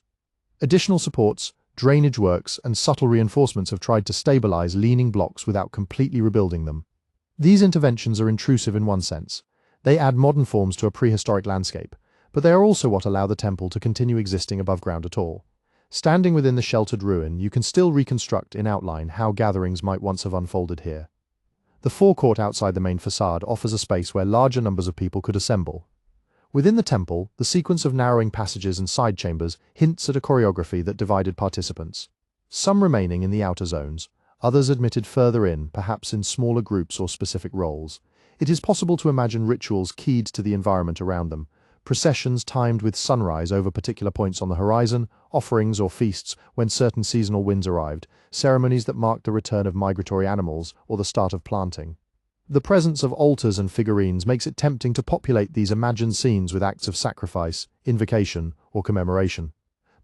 Additional supports, drainage works, and subtle reinforcements have tried to stabilize leaning blocks without completely rebuilding them. These interventions are intrusive in one sense. They add modern forms to a prehistoric landscape, but they are also what allow the temple to continue existing above ground at all. Standing within the sheltered ruin, you can still reconstruct in outline how gatherings might once have unfolded here. The forecourt outside the main facade offers a space where larger numbers of people could assemble. Within the temple, the sequence of narrowing passages and side chambers hints at a choreography that divided participants. Some remaining in the outer zones, others admitted further in, perhaps in smaller groups or specific roles. It is possible to imagine rituals keyed to the environment around them, processions timed with sunrise over particular points on the horizon, offerings or feasts when certain seasonal winds arrived, ceremonies that marked the return of migratory animals or the start of planting. The presence of altars and figurines makes it tempting to populate these imagined scenes with acts of sacrifice, invocation, or commemoration.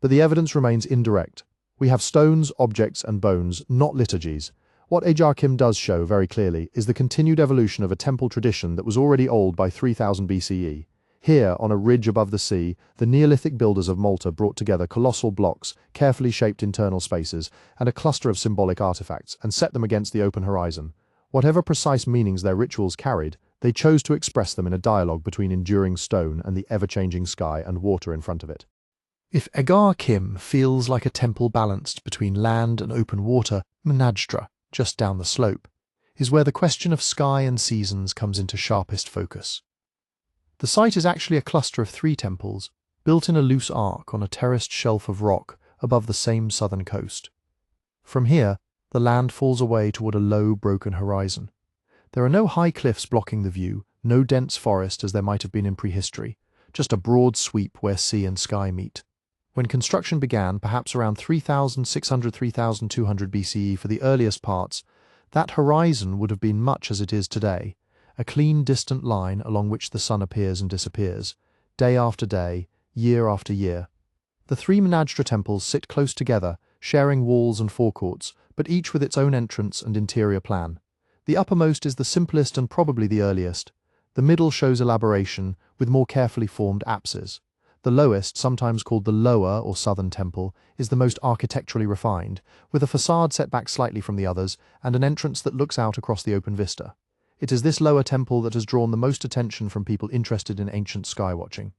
But the evidence remains indirect. We have stones, objects, and bones, not liturgies. What Ħaġar Qim does show very clearly is the continued evolution of a temple tradition that was already old by 3000 BCE. Here, on a ridge above the sea, the Neolithic builders of Malta brought together colossal blocks, carefully shaped internal spaces, and a cluster of symbolic artifacts, and set them against the open horizon. Whatever precise meanings their rituals carried, they chose to express them in a dialogue between enduring stone and the ever-changing sky and water in front of it. If Ħaġar Qim feels like a temple balanced between land and open water, Mnajdra, just down the slope, is where the question of sky and seasons comes into sharpest focus. The site is actually a cluster of 3 temples, built in a loose arc on a terraced shelf of rock above the same southern coast. From here, the land falls away toward a low, broken horizon. There are no high cliffs blocking the view, no dense forest as there might have been in prehistory, just a broad sweep where sea and sky meet. When construction began, perhaps around 3600–3200 BCE for the earliest parts, That horizon would have been much as it is today, a clean, distant line along which the sun appears and disappears, day after day, year after year. The three Mnajdra temples sit close together, sharing walls and forecourts, but each with its own entrance and interior plan. The uppermost is the simplest and probably the earliest. The middle shows elaboration, with more carefully formed apses. The lowest, sometimes called the lower or southern temple, is the most architecturally refined, with a facade set back slightly from the others and an entrance that looks out across the open vista. It is this lower temple that has drawn the most attention from people interested in ancient skywatching.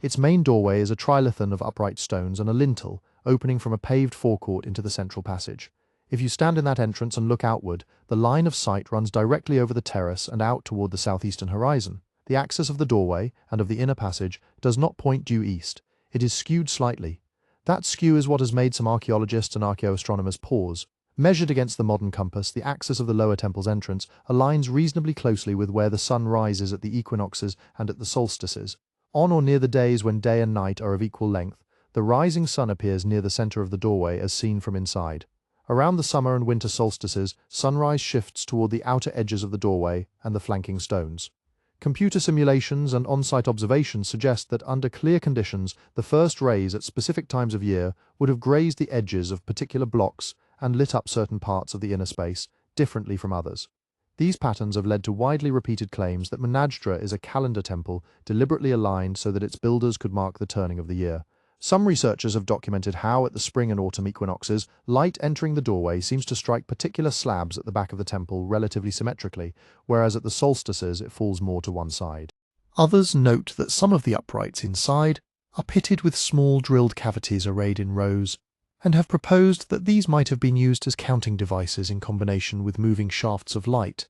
Its main doorway is a trilithon of upright stones and a lintel, opening from a paved forecourt into the central passage. If you stand in that entrance and look outward, the line of sight runs directly over the terrace and out toward the southeastern horizon. The axis of the doorway and of the inner passage does not point due east. It is skewed slightly. That skew is what has made some archaeologists and archaeoastronomers pause. Measured against the modern compass, the axis of the lower temple's entrance aligns reasonably closely with where the sun rises at the equinoxes and at the solstices. On or near the days when day and night are of equal length, the rising sun appears near the center of the doorway as seen from inside. Around the summer and winter solstices, sunrise shifts toward the outer edges of the doorway and the flanking stones. Computer simulations and on-site observations suggest that under clear conditions, the first rays at specific times of year would have grazed the edges of particular blocks and lit up certain parts of the inner space, differently from others. These patterns have led to widely repeated claims that Mnajdra is a calendar temple deliberately aligned so that its builders could mark the turning of the year. Some researchers have documented how, at the spring and autumn equinoxes, light entering the doorway seems to strike particular slabs at the back of the temple relatively symmetrically, whereas at the solstices it falls more to one side. Others note that some of the uprights inside are pitted with small drilled cavities arrayed in rows, and have proposed that these might have been used as counting devices in combination with moving shafts of light.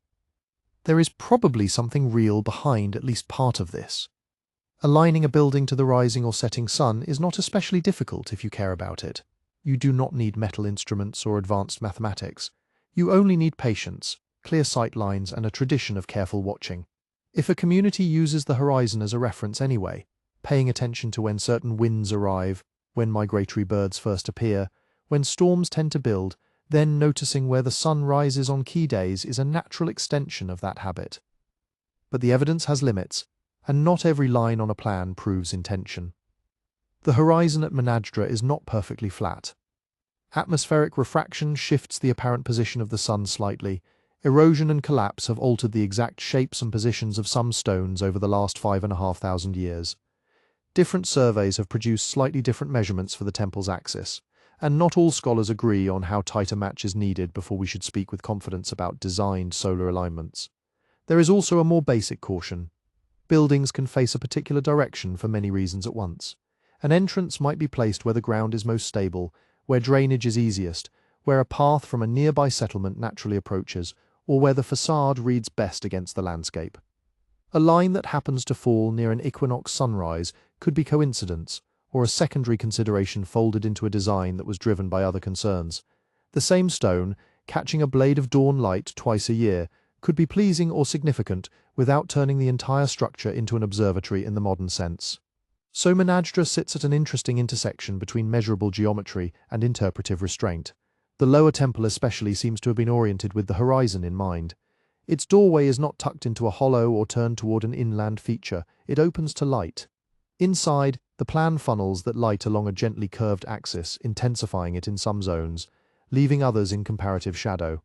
There is probably something real behind at least part of this. Aligning a building to the rising or setting sun is not especially difficult if you care about it. You do not need metal instruments or advanced mathematics. You only need patience, clear sight lines, and a tradition of careful watching. If a community uses the horizon as a reference anyway, paying attention to when certain winds arrive, when migratory birds first appear, when storms tend to build, then noticing where the sun rises on key days is a natural extension of that habit. But the evidence has limits, and not every line on a plan proves intention. The horizon at Mnajdra is not perfectly flat. Atmospheric refraction shifts the apparent position of the sun slightly. Erosion and collapse have altered the exact shapes and positions of some stones over the last 5,500 years. Different surveys have produced slightly different measurements for the temple's axis, and not all scholars agree on how tight a match is needed before we should speak with confidence about designed solar alignments. There is also a more basic caution. Buildings can face a particular direction for many reasons at once. An entrance might be placed where the ground is most stable, where drainage is easiest, where a path from a nearby settlement naturally approaches, or where the facade reads best against the landscape. A line that happens to fall near an equinox sunrise could be coincidence, or a secondary consideration folded into a design that was driven by other concerns. The same stone, catching a blade of dawn light twice a year, could be pleasing or significant without turning the entire structure into an observatory in the modern sense. So Mnajdra sits at an interesting intersection between measurable geometry and interpretive restraint. The lower temple especially seems to have been oriented with the horizon in mind. Its doorway is not tucked into a hollow or turned toward an inland feature. It opens to light. Inside, the plan funnels that light along a gently curved axis, intensifying it in some zones, leaving others in comparative shadow.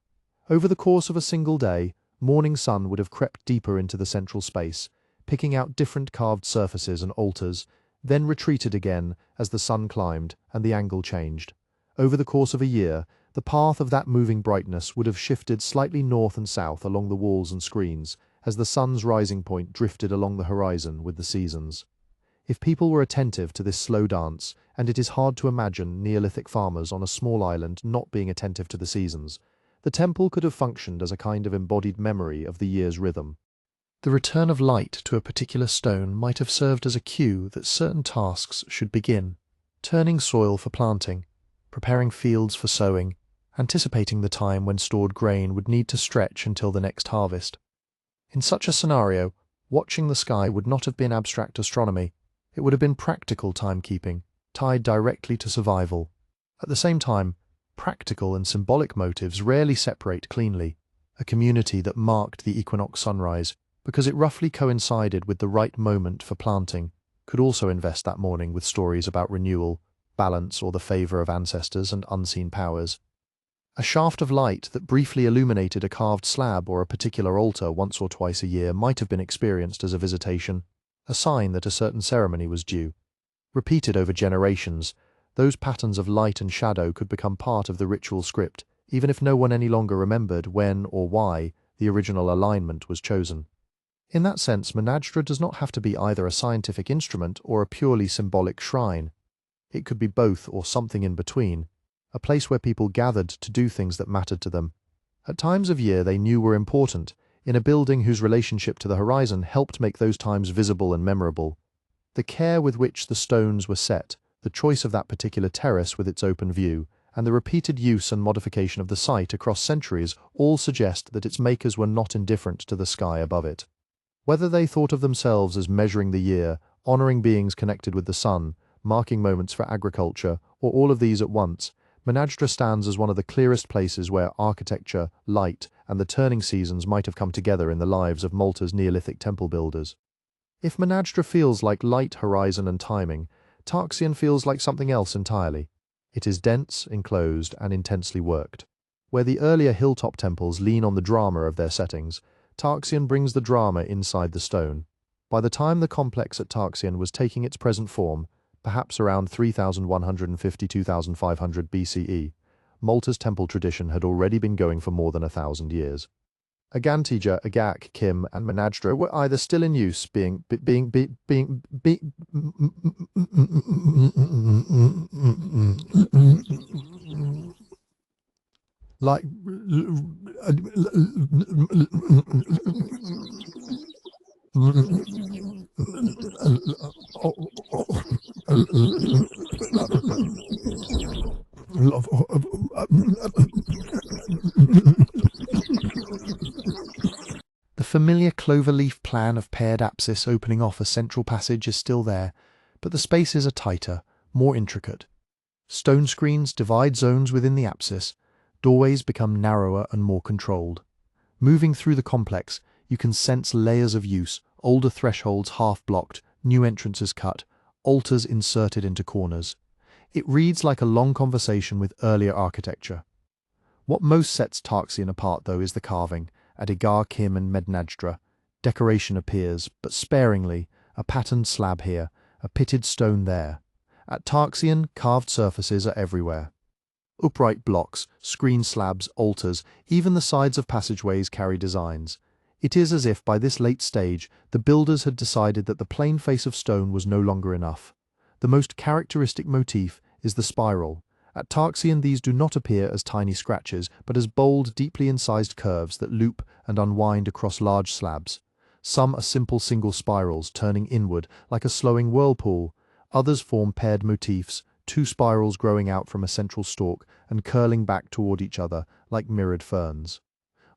Over the course of a single day, morning sun would have crept deeper into the central space, picking out different carved surfaces and altars, then retreated again as the sun climbed and the angle changed. Over the course of a year, the path of that moving brightness would have shifted slightly north and south along the walls and screens, as the sun's rising point drifted along the horizon with the seasons. If people were attentive to this slow dance, and it is hard to imagine Neolithic farmers on a small island not being attentive to the seasons, the temple could have functioned as a kind of embodied memory of the year's rhythm. The return of light to a particular stone might have served as a cue that certain tasks should begin, turning soil for planting, preparing fields for sowing, anticipating the time when stored grain would need to stretch until the next harvest. In such a scenario, watching the sky would not have been abstract astronomy, it would have been practical timekeeping, tied directly to survival. At the same time, practical and symbolic motives rarely separate cleanly. a community that marked the equinox sunrise because it roughly coincided with the right moment for planting, could also invest that morning with stories about renewal, balance, or the favor of ancestors and unseen powers. A shaft of light that briefly illuminated a carved slab or a particular altar once or twice a year might have been experienced as a visitation, a sign that a certain ceremony was due. Repeated over generations, those patterns of light and shadow could become part of the ritual script, even if no one any longer remembered when or why the original alignment was chosen. In that sense, Mnajdra does not have to be either a scientific instrument or a purely symbolic shrine. It could be both or something in between, a place where people gathered to do things that mattered to them. At times of year they knew were important, in a building whose relationship to the horizon helped make those times visible and memorable. The care with which the stones were set, the choice of that particular terrace with its open view, and the repeated use and modification of the site across centuries all suggest that its makers were not indifferent to the sky above it. Whether they thought of themselves as measuring the year, honoring beings connected with the sun, marking moments for agriculture, or all of these at once, Mnajdra stands as one of the clearest places where architecture, light, and the turning seasons might have come together in the lives of Malta's Neolithic temple builders. If Mnajdra feels like light, horizon, and timing, Tarxien feels like something else entirely. It is dense, enclosed, and intensely worked. Where the earlier hilltop temples lean on the drama of their settings, Tarxien brings the drama inside the stone. By the time the complex at Tarxien was taking its present form, perhaps around 3150–2500 BCE, Malta's temple tradition had already been going for more than 1,000 years. Ġgantija, Ħaġar Qim, and Mnajdra were either still in use, like the familiar cloverleaf plan of paired apsis opening off a central passage is still there, but the spaces are tighter, more intricate. Stone screens divide zones within the apsis, doorways become narrower and more controlled. Moving through the complex, you can sense layers of use, older thresholds half-blocked, new entrances cut, altars inserted into corners. It reads like a long conversation with earlier architecture. What most sets Tarxien apart, though, is the carving. At Ħaġar Qim and Mnajdra, decoration appears, but sparingly, a patterned slab here, a pitted stone there. At Tarxien, carved surfaces are everywhere. Upright blocks, screen slabs, altars, even the sides of passageways carry designs. It is as if by this late stage, the builders had decided that the plain face of stone was no longer enough. The most characteristic motif is the spiral. At Tarxien, these do not appear as tiny scratches, but as bold, deeply incised curves that loop and unwind across large slabs. Some are simple single spirals turning inward like a slowing whirlpool. Others form paired motifs, two spirals growing out from a central stalk and curling back toward each other like mirrored ferns.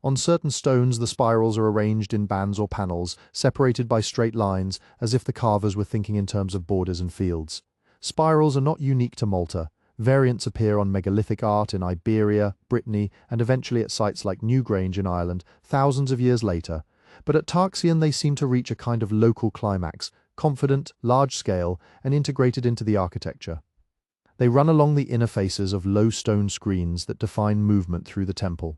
On certain stones, the spirals are arranged in bands or panels, separated by straight lines, as if the carvers were thinking in terms of borders and fields. Spirals are not unique to Malta. Variants appear on megalithic art in Iberia, Brittany, and eventually at sites like Newgrange in Ireland, thousands of years later. But at Tarxien they seem to reach a kind of local climax, confident, large-scale, and integrated into the architecture. They run along the inner faces of low stone screens that define movement through the temple.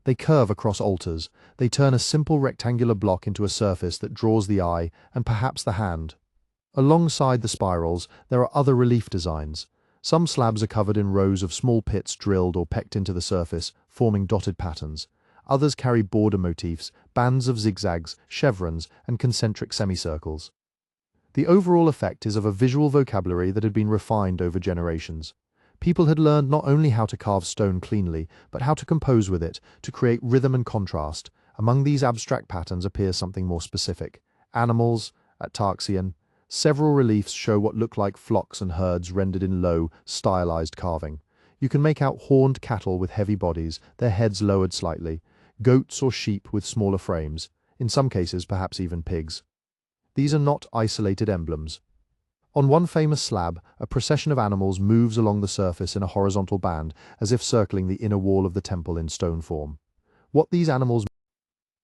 They curve across altars. They turn a simple rectangular block into a surface that draws the eye and perhaps the hand. Alongside the spirals, there are other relief designs. Some slabs are covered in rows of small pits drilled or pecked into the surface, forming dotted patterns. Others carry border motifs, bands of zigzags, chevrons, and concentric semicircles. The overall effect is of a visual vocabulary that had been refined over generations. People had learned not only how to carve stone cleanly, but how to compose with it, to create rhythm and contrast. Among these abstract patterns appears something more specific. Animals, at Tarxien. Several reliefs show what look like flocks and herds rendered in low, stylized carving. You can make out horned cattle with heavy bodies, their heads lowered slightly, goats or sheep with smaller frames, in some cases perhaps even pigs. These are not isolated emblems. On one famous slab, a procession of animals moves along the surface in a horizontal band, as if circling the inner wall of the temple in stone form. what these animals.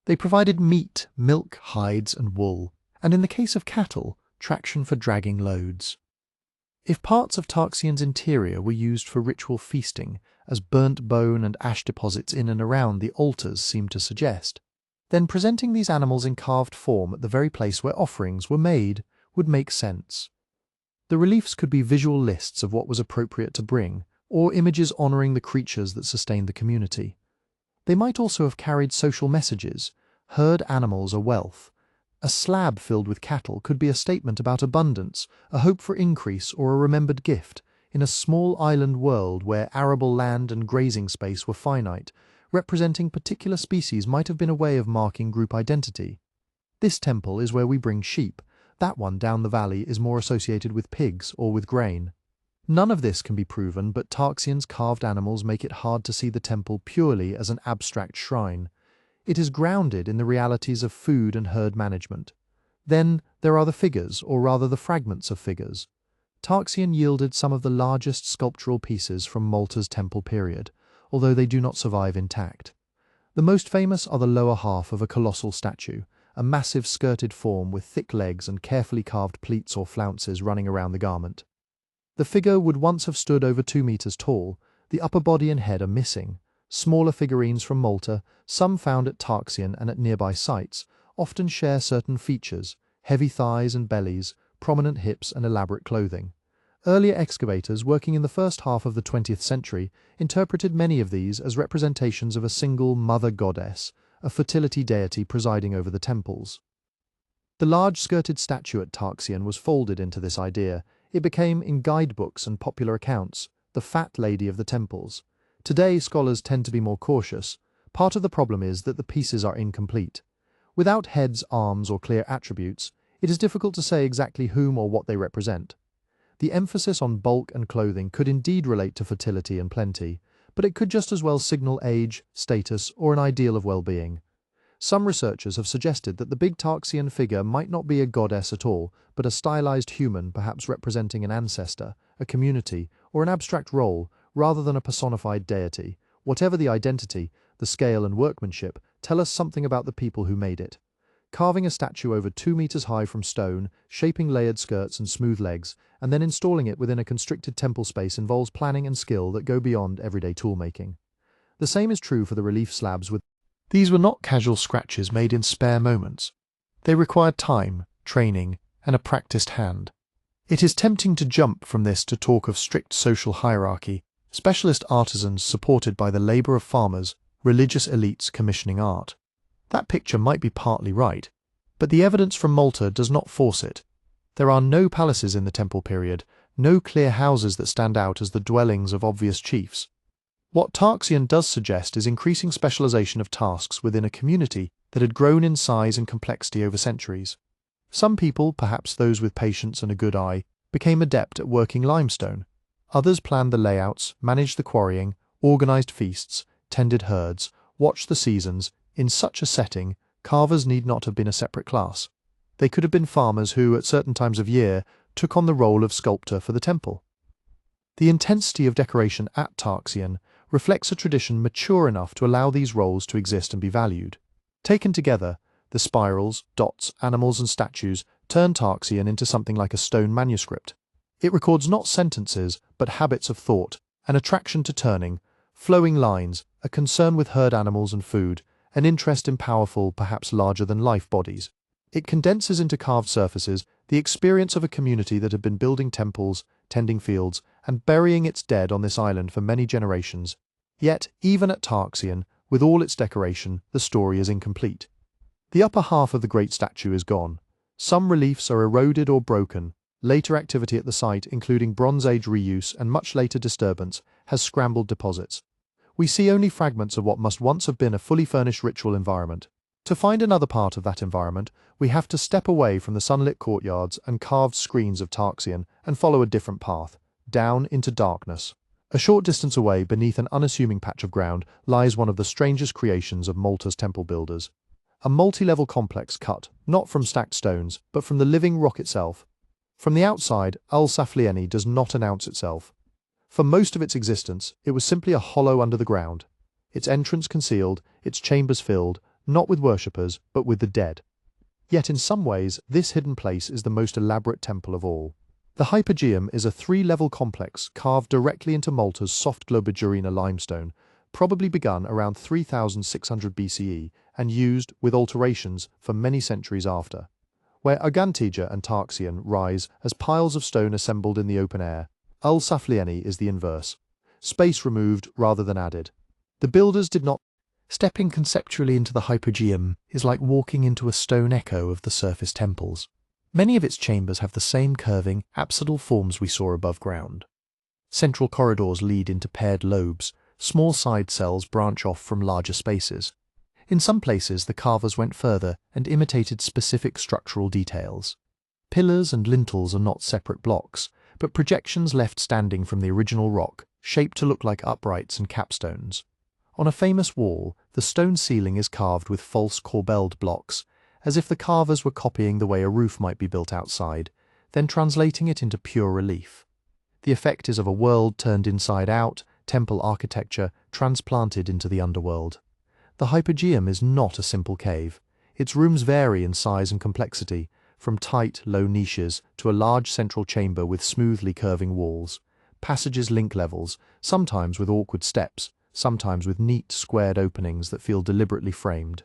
They provided meat, milk, hides, and wool, and in the case of cattle, traction for dragging loads. If parts of Tarxien's interior were used for ritual feasting, as burnt bone and ash deposits in and around the altars seem to suggest, then presenting these animals in carved form at the very place where offerings were made would make sense. The reliefs could be visual lists of what was appropriate to bring, or images honouring the creatures that sustained the community. They might also have carried social messages. Herd animals are wealth. A slab filled with cattle could be a statement about abundance, a hope for increase, or a remembered gift. In a small island world where arable land and grazing space were finite, representing particular species might have been a way of marking group identity. This temple is where we bring sheep. That one down the valley is more associated with pigs or with grain. None of this can be proven, but Tarxien's carved animals make it hard to see the temple purely as an abstract shrine. It is grounded in the realities of food and herd management. Then there are the figures, or rather the fragments of figures. Tarxien yielded some of the largest sculptural pieces from Malta's temple period, although they do not survive intact. The most famous are the lower half of a colossal statue, a massive skirted form with thick legs and carefully carved pleats or flounces running around the garment. The figure would once have stood over 2 meters tall. The upper body and head are missing. Smaller figurines from Malta, some found at Tarxien and at nearby sites, often share certain features: heavy thighs and bellies, prominent hips and elaborate clothing. Earlier excavators working in the first half of the 20th century interpreted many of these as representations of a single mother goddess, a fertility deity presiding over the temples. The large skirted statue at Tarxien was folded into this idea. It became, in guidebooks and popular accounts, the fat lady of the temples. Today, scholars tend to be more cautious. Part of the problem is that the pieces are incomplete. Without heads, arms, or clear attributes, it is difficult to say exactly whom or what they represent. The emphasis on bulk and clothing could indeed relate to fertility and plenty, but it could just as well signal age, status, or an ideal of well-being. Some researchers have suggested that the big Tarxian figure might not be a goddess at all, but a stylized human, perhaps representing an ancestor, a community, or an abstract role, rather than a personified deity. Whatever the identity, the scale and workmanship tell us something about the people who made it. Carving a statue over 2 meters high from stone, shaping layered skirts and smooth legs, and then installing it within a constricted temple space involves planning and skill that go beyond everyday toolmaking. The same is true for the relief slabs. These were not casual scratches made in spare moments. They required time, training, and a practiced hand. It is tempting to jump from this to talk of strict social hierarchy, specialist artisans supported by the labor of farmers, religious elites commissioning art. That picture might be partly right, but the evidence from Malta does not force it. There are no palaces in the temple period, no clear houses that stand out as the dwellings of obvious chiefs. What Tarxien does suggest is increasing specialization of tasks within a community that had grown in size and complexity over centuries. Some people, perhaps those with patience and a good eye, became adept at working limestone. Others planned the layouts, managed the quarrying, organized feasts, tended herds, watched the seasons. In such a setting, carvers need not have been a separate class. They could have been farmers who, at certain times of year, took on the role of sculptor for the temple. The intensity of decoration at Tarxien reflects a tradition mature enough to allow these roles to exist and be valued. Taken together, the spirals, dots, animals and statues turn Tarxien into something like a stone manuscript. It records not sentences, but habits of thought, an attraction to turning, flowing lines, a concern with herd animals and food, an interest in powerful, perhaps larger-than-life bodies. It condenses into carved surfaces the experience of a community that had been building temples, tending fields, and burying its dead on this island for many generations. Yet, even at Tarxien, with all its decoration, the story is incomplete. The upper half of the great statue is gone. Some reliefs are eroded or broken. Later activity at the site, including Bronze Age reuse and much later disturbance, has scrambled deposits. We see only fragments of what must once have been a fully furnished ritual environment. To find another part of that environment, we have to step away from the sunlit courtyards and carved screens of Tarxien and follow a different path, down into darkness. A short distance away, beneath an unassuming patch of ground, lies one of the strangest creations of Malta's temple builders. A multi-level complex cut, not from stacked stones, but from the living rock itself. From the outside, Ħal Saflieni does not announce itself. For most of its existence, it was simply a hollow under the ground. its entrance concealed, its chambers filled, not with worshippers, but with the dead. Yet in some ways, this hidden place is the most elaborate temple of all. The Hypogeum is a three-level complex carved directly into Malta's soft Globigerina limestone, probably begun around 3600 BCE and used, with alterations, for many centuries after. Where Ġgantija and Tarxien rise as piles of stone assembled in the open air, Ħal Saflieni is the inverse, space removed rather than added. The builders did not. Stepping conceptually into the Hypogeum is like walking into a stone echo of the surface temples. Many of its chambers have the same curving, apsidal forms we saw above ground. Central corridors lead into paired lobes, small side cells branch off from larger spaces. In some places, the carvers went further and imitated specific structural details. Pillars and lintels are not separate blocks, but projections left standing from the original rock, shaped to look like uprights and capstones. On a famous wall, the stone ceiling is carved with false corbelled blocks, as if the carvers were copying the way a roof might be built outside, then translating it into pure relief. The effect is of a world turned inside out, temple architecture transplanted into the underworld. The Hypogeum is not a simple cave. Its rooms vary in size and complexity, from tight, low niches to a large central chamber with smoothly curving walls. Passages link levels, sometimes with awkward steps, sometimes with neat, squared openings that feel deliberately framed.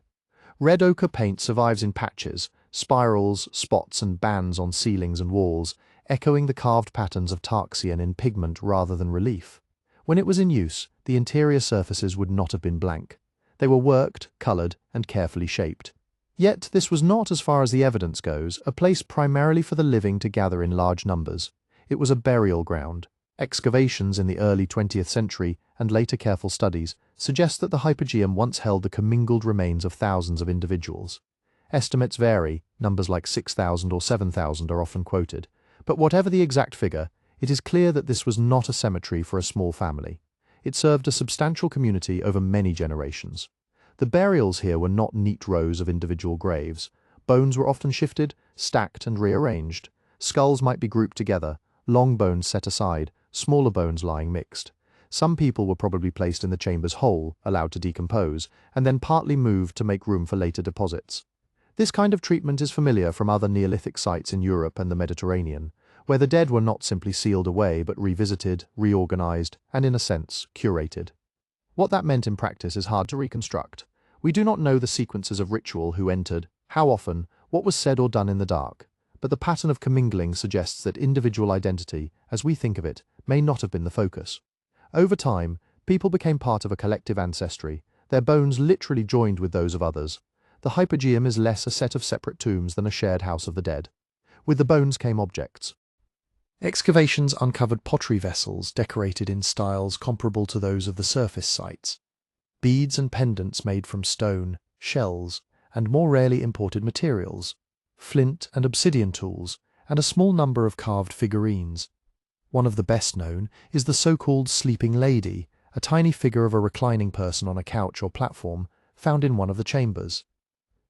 Red ochre paint survives in patches, spirals, spots and bands on ceilings and walls, echoing the carved patterns of Tarxien in pigment rather than relief. When it was in use, the interior surfaces would not have been blank. They were worked, coloured, and carefully shaped. Yet this was not, as far as the evidence goes, a place primarily for the living to gather in large numbers. It was a burial ground. Excavations in the early 20th century and later careful studies suggest that the Hypogeum once held the commingled remains of thousands of individuals. Estimates vary, numbers like 6,000 or 7,000 are often quoted, but whatever the exact figure, it is clear that this was not a cemetery for a small family. It served a substantial community over many generations. The burials here were not neat rows of individual graves. Bones were often shifted, stacked and rearranged. Skulls might be grouped together, long bones set aside, smaller bones lying mixed. Some people were probably placed in the chambers whole, allowed to decompose, and then partly moved to make room for later deposits. This kind of treatment is familiar from other Neolithic sites in Europe and the Mediterranean, where the dead were not simply sealed away but revisited, reorganized, and in a sense, curated. What that meant in practice is hard to reconstruct. We do not know the sequences of ritual, who entered, how often, what was said or done in the dark, but the pattern of commingling suggests that individual identity, as we think of it, may not have been the focus. Over time, people became part of a collective ancestry, their bones literally joined with those of others. The Hypogeum is less a set of separate tombs than a shared house of the dead. With the bones came objects. Excavations uncovered pottery vessels decorated in styles comparable to those of the surface sites. Beads and pendants made from stone, shells, and more rarely imported materials, flint and obsidian tools, and a small number of carved figurines. One of the best known is the so-called sleeping lady, a tiny figure of a reclining person on a couch or platform found in one of the chambers.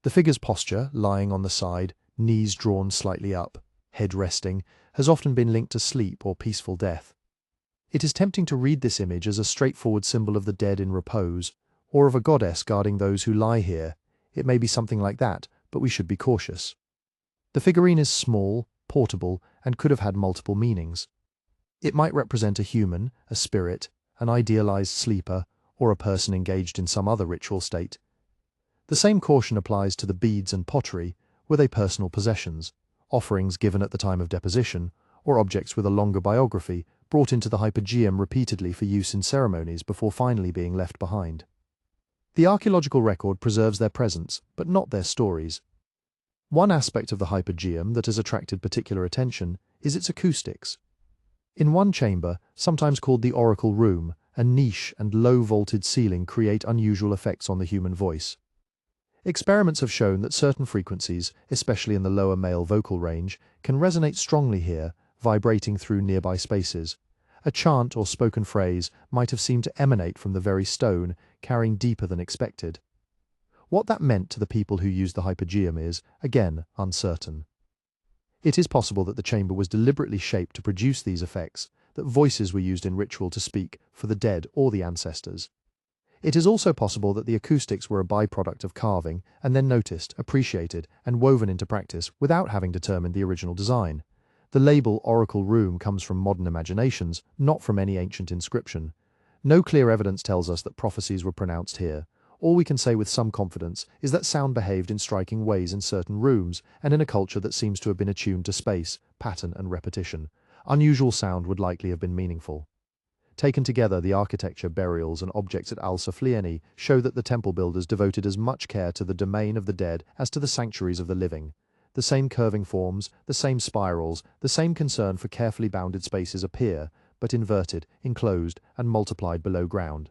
The figure's posture, lying on the side, knees drawn slightly up, head resting, has often been linked to sleep or peaceful death. It is tempting to read this image as a straightforward symbol of the dead in repose, or of a goddess guarding those who lie here. It may be something like that, but we should be cautious. The figurine is small, portable, and could have had multiple meanings. It might represent a human, a spirit, an idealized sleeper, or a person engaged in some other ritual state. The same caution applies to the beads and pottery. Were they personal possessions, offerings given at the time of deposition, or objects with a longer biography brought into the Hypogeum repeatedly for use in ceremonies before finally being left behind? The archaeological record preserves their presence, but not their stories. One aspect of the Hypogeum that has attracted particular attention is its acoustics. In one chamber, sometimes called the oracle room, a niche and low-vaulted ceiling create unusual effects on the human voice. Experiments have shown that certain frequencies, especially in the lower male vocal range, can resonate strongly here, vibrating through nearby spaces. A chant or spoken phrase might have seemed to emanate from the very stone, carrying deeper than expected. What that meant to the people who used the Hypogeum is, again, uncertain. It is possible that the chamber was deliberately shaped to produce these effects, that voices were used in ritual to speak for the dead or the ancestors. It is also possible that the acoustics were a byproduct of carving and then noticed, appreciated, and woven into practice without having determined the original design. The label Oracle Room comes from modern imaginations, not from any ancient inscription. No clear evidence tells us that prophecies were pronounced here. All we can say with some confidence is that sound behaved in striking ways in certain rooms and in a culture that seems to have been attuned to space, pattern, and repetition. Unusual sound would likely have been meaningful. Taken together, the architecture, burials, and objects at Ħal Saflieni show that the temple builders devoted as much care to the domain of the dead as to the sanctuaries of the living. The same curving forms, the same spirals, the same concern for carefully bounded spaces appear, but inverted, enclosed, and multiplied below ground.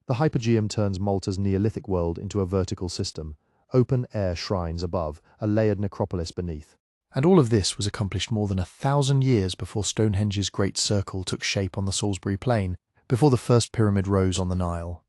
The Hypogeum turns Malta's Neolithic world into a vertical system, open-air shrines above, a layered necropolis beneath. And all of this was accomplished more than 1,000 years before Stonehenge's Great Circle took shape on the Salisbury Plain, before the first pyramid rose on the Nile.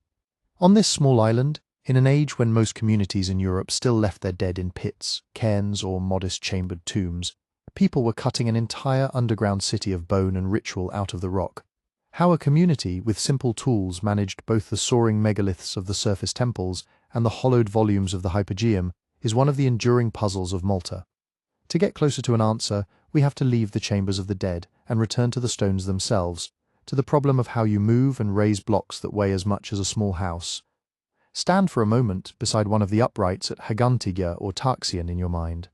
On this small island, in an age when most communities in Europe still left their dead in pits, cairns, or modest chambered tombs, people were cutting an entire underground city of bone and ritual out of the rock. How a community with simple tools managed both the soaring megaliths of the surface temples and the hollowed volumes of the Hypogeum is one of the enduring puzzles of Malta. To get closer to an answer, we have to leave the chambers of the dead and return to the stones themselves, to the problem of how you move and raise blocks that weigh as much as a small house. Stand for a moment beside one of the uprights at Ġgantija or Tarxien in your mind.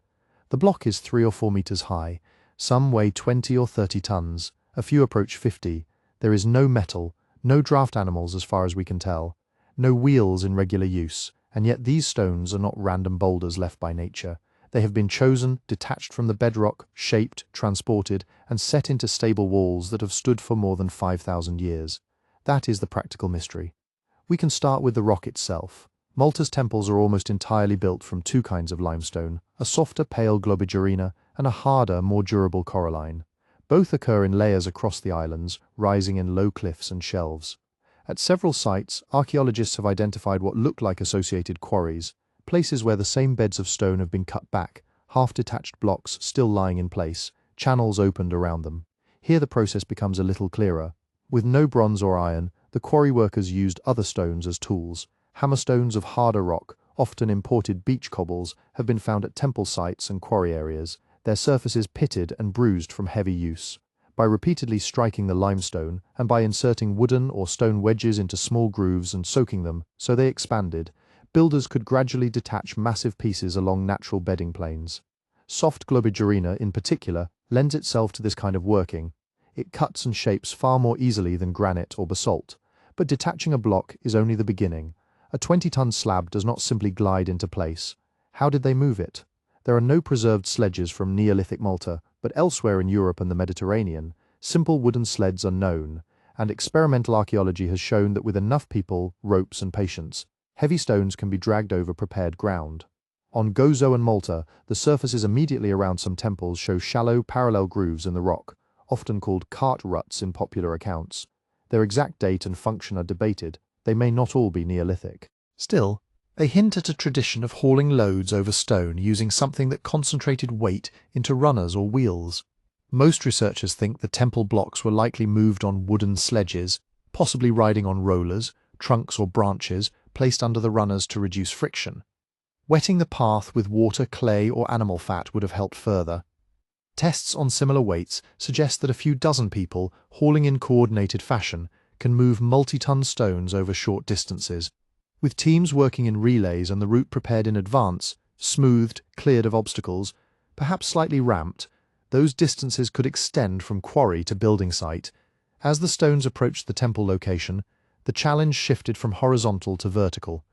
The block is 3 or 4 meters high, some weigh 20 or 30 tons, a few approach 50. There is no metal, no draft animals as far as we can tell, no wheels in regular use, and yet these stones are not random boulders left by nature. They have been chosen, detached from the bedrock, shaped, transported, and set into stable walls that have stood for more than 5,000 years. That is the practical mystery. We can start with the rock itself. Malta's temples are almost entirely built from 2 kinds of limestone, a softer pale globigerina and a harder, more durable coralline. Both occur in layers across the islands, rising in low cliffs and shelves. At several sites, archaeologists have identified what look like associated quarries, places where the same beds of stone have been cut back, half-detached blocks still lying in place, channels opened around them. Here the process becomes a little clearer. With no bronze or iron, the quarry workers used other stones as tools. Hammerstones of harder rock, often imported beach cobbles, have been found at temple sites and quarry areas, their surfaces pitted and bruised from heavy use. By repeatedly striking the limestone, and by inserting wooden or stone wedges into small grooves and soaking them so they expanded, builders could gradually detach massive pieces along natural bedding planes. Soft globigerina, in particular, lends itself to this kind of working. It cuts and shapes far more easily than granite or basalt. But detaching a block is only the beginning. A 20-ton slab does not simply glide into place. How did they move it? There are no preserved sledges from Neolithic Malta, but elsewhere in Europe and the Mediterranean, simple wooden sleds are known, and experimental archaeology has shown that with enough people, ropes, and patience, heavy stones can be dragged over prepared ground. On Gozo and Malta, the surfaces immediately around some temples show shallow, parallel grooves in the rock, often called cart ruts in popular accounts. Their exact date and function are debated. They may not all be Neolithic. Still, they hint at a tradition of hauling loads over stone using something that concentrated weight into runners or wheels. Most researchers think the temple blocks were likely moved on wooden sledges, possibly riding on rollers, trunks or branches, placed under the runners to reduce friction. Wetting the path with water, clay, or animal fat would have helped further. Tests on similar weights suggest that a few dozen people, hauling in coordinated fashion, can move multi-ton stones over short distances. With teams working in relays and the route prepared in advance, smoothed, cleared of obstacles, perhaps slightly ramped, those distances could extend from quarry to building site. As the stones approached the temple location, the challenge shifted from horizontal to vertical.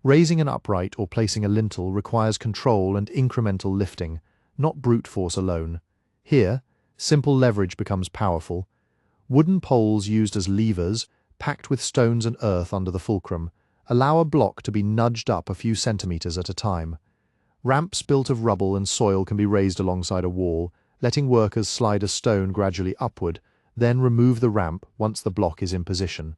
Raising an upright or placing a lintel requires control and incremental lifting, not brute force alone. Here, simple leverage becomes powerful. Wooden poles used as levers, packed with stones and earth under the fulcrum, allow a block to be nudged up a few centimeters at a time. Ramps built of rubble and soil can be raised alongside a wall, letting workers slide a stone gradually upward, then remove the ramp once the block is in position.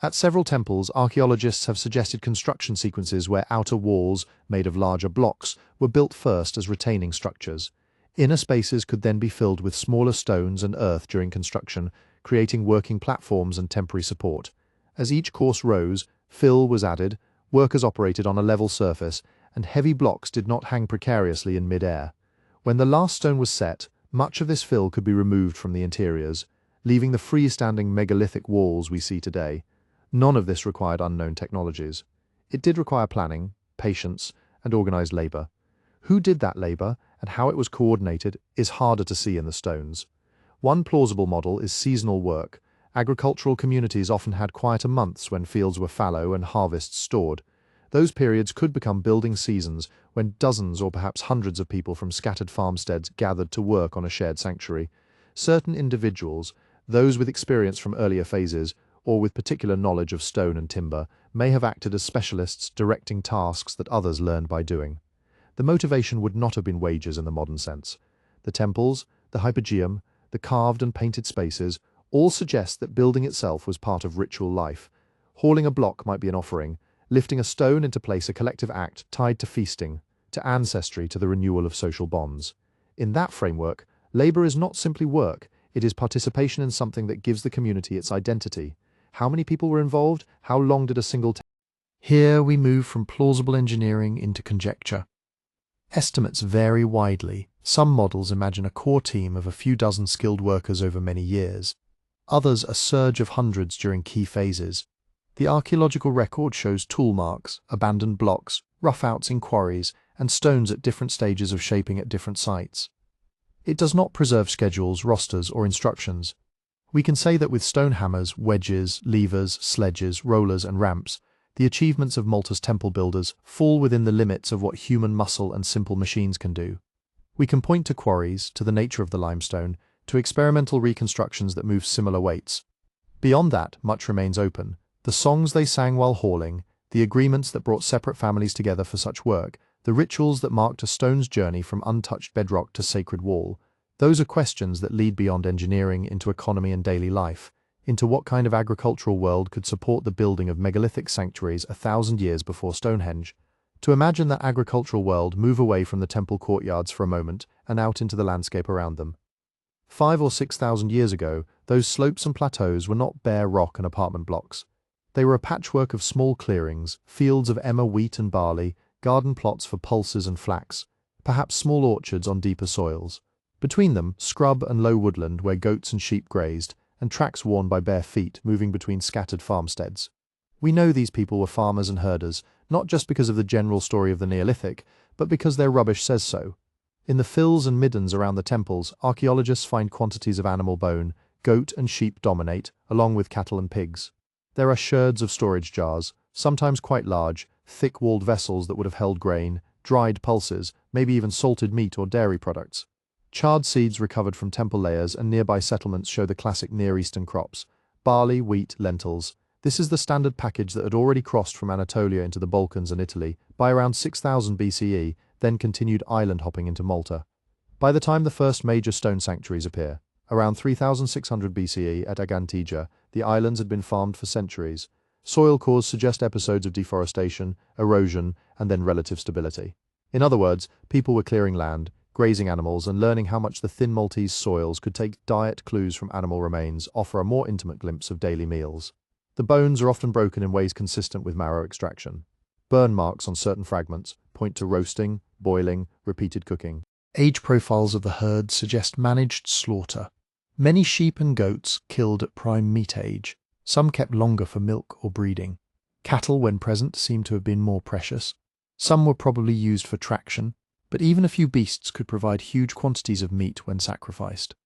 At several temples, archaeologists have suggested construction sequences where outer walls, made of larger blocks, were built first as retaining structures. Inner spaces could then be filled with smaller stones and earth during construction, creating working platforms and temporary support. As each course rose, fill was added, workers operated on a level surface, and heavy blocks did not hang precariously in mid-air. When the last stone was set, much of this fill could be removed from the interiors, leaving the freestanding megalithic walls we see today. None of this required unknown technologies. It did require planning, patience, and organized labor. Who did that labor and how it was coordinated is harder to see in the stones. One plausible model is seasonal work. Agricultural communities often had quieter months when fields were fallow and harvests stored. Those periods could become building seasons when dozens or perhaps hundreds of people from scattered farmsteads gathered to work on a shared sanctuary. Certain individuals, those with experience from earlier phases, or with particular knowledge of stone and timber, may have acted as specialists directing tasks that others learned by doing. The motivation would not have been wages in the modern sense. The temples, the Hypogeum, the carved and painted spaces all suggest that building itself was part of ritual life. Hauling a block might be an offering, lifting a stone into place a collective act tied to feasting, to ancestry, to the renewal of social bonds. In that framework, labor is not simply work, it is participation in something that gives the community its identity. How many people were involved? How long did a single Here we move from plausible engineering into conjecture. Estimates vary widely. Some models imagine a core team of a few dozen skilled workers over many years. Others a surge of hundreds during key phases. The archaeological record shows tool marks, abandoned blocks, rough-outs in quarries, and stones at different stages of shaping at different sites. It does not preserve schedules, rosters, or instructions. We can say that with stone hammers, wedges, levers, sledges, rollers, and ramps, the achievements of Malta's temple builders fall within the limits of what human muscle and simple machines can do. We can point to quarries, to the nature of the limestone, to experimental reconstructions that move similar weights. Beyond that, much remains open. The songs they sang while hauling, the agreements that brought separate families together for such work, the rituals that marked a stone's journey from untouched bedrock to sacred wall, those are questions that lead beyond engineering into economy and daily life, into what kind of agricultural world could support the building of megalithic sanctuaries 1,000 years before Stonehenge. To imagine that agricultural world move away from the temple courtyards for a moment and out into the landscape around them. 5,000 or 6,000 years ago, those slopes and plateaus were not bare rock and apartment blocks. They were a patchwork of small clearings, fields of emmer, wheat and barley, garden plots for pulses and flax, perhaps small orchards on deeper soils. Between them, scrub and low woodland where goats and sheep grazed, and tracks worn by bare feet moving between scattered farmsteads. We know these people were farmers and herders, not just because of the general story of the Neolithic, but because their rubbish says so. In the fills and middens around the temples, archaeologists find quantities of animal bone. Goat and sheep dominate, along with cattle and pigs. There are sherds of storage jars, sometimes quite large, thick-walled vessels that would have held grain, dried pulses, maybe even salted meat or dairy products. Charred seeds recovered from temple layers and nearby settlements show the classic Near Eastern crops: barley, wheat, lentils. This is the standard package that had already crossed from Anatolia into the Balkans and Italy by around 6000 BCE, then continued island hopping into Malta. By the time the first major stone sanctuaries appear, around 3600 BCE at Ġgantija, the islands had been farmed for centuries. Soil cores suggest episodes of deforestation, erosion, and then relative stability. In other words, people were clearing land, grazing animals, and learning how much the thin Maltese soils could take diet clues from animal remains, offer a more intimate glimpse of daily meals. The bones are often broken in ways consistent with marrow extraction. Burn marks on certain fragments point to roasting, boiling, repeated cooking. Age profiles of the herd suggest managed slaughter. Many sheep and goats killed at prime meat age, some kept longer for milk or breeding. Cattle, when present, seem to have been more precious. Some were probably used for traction, but even a few beasts could provide huge quantities of meat when sacrificed.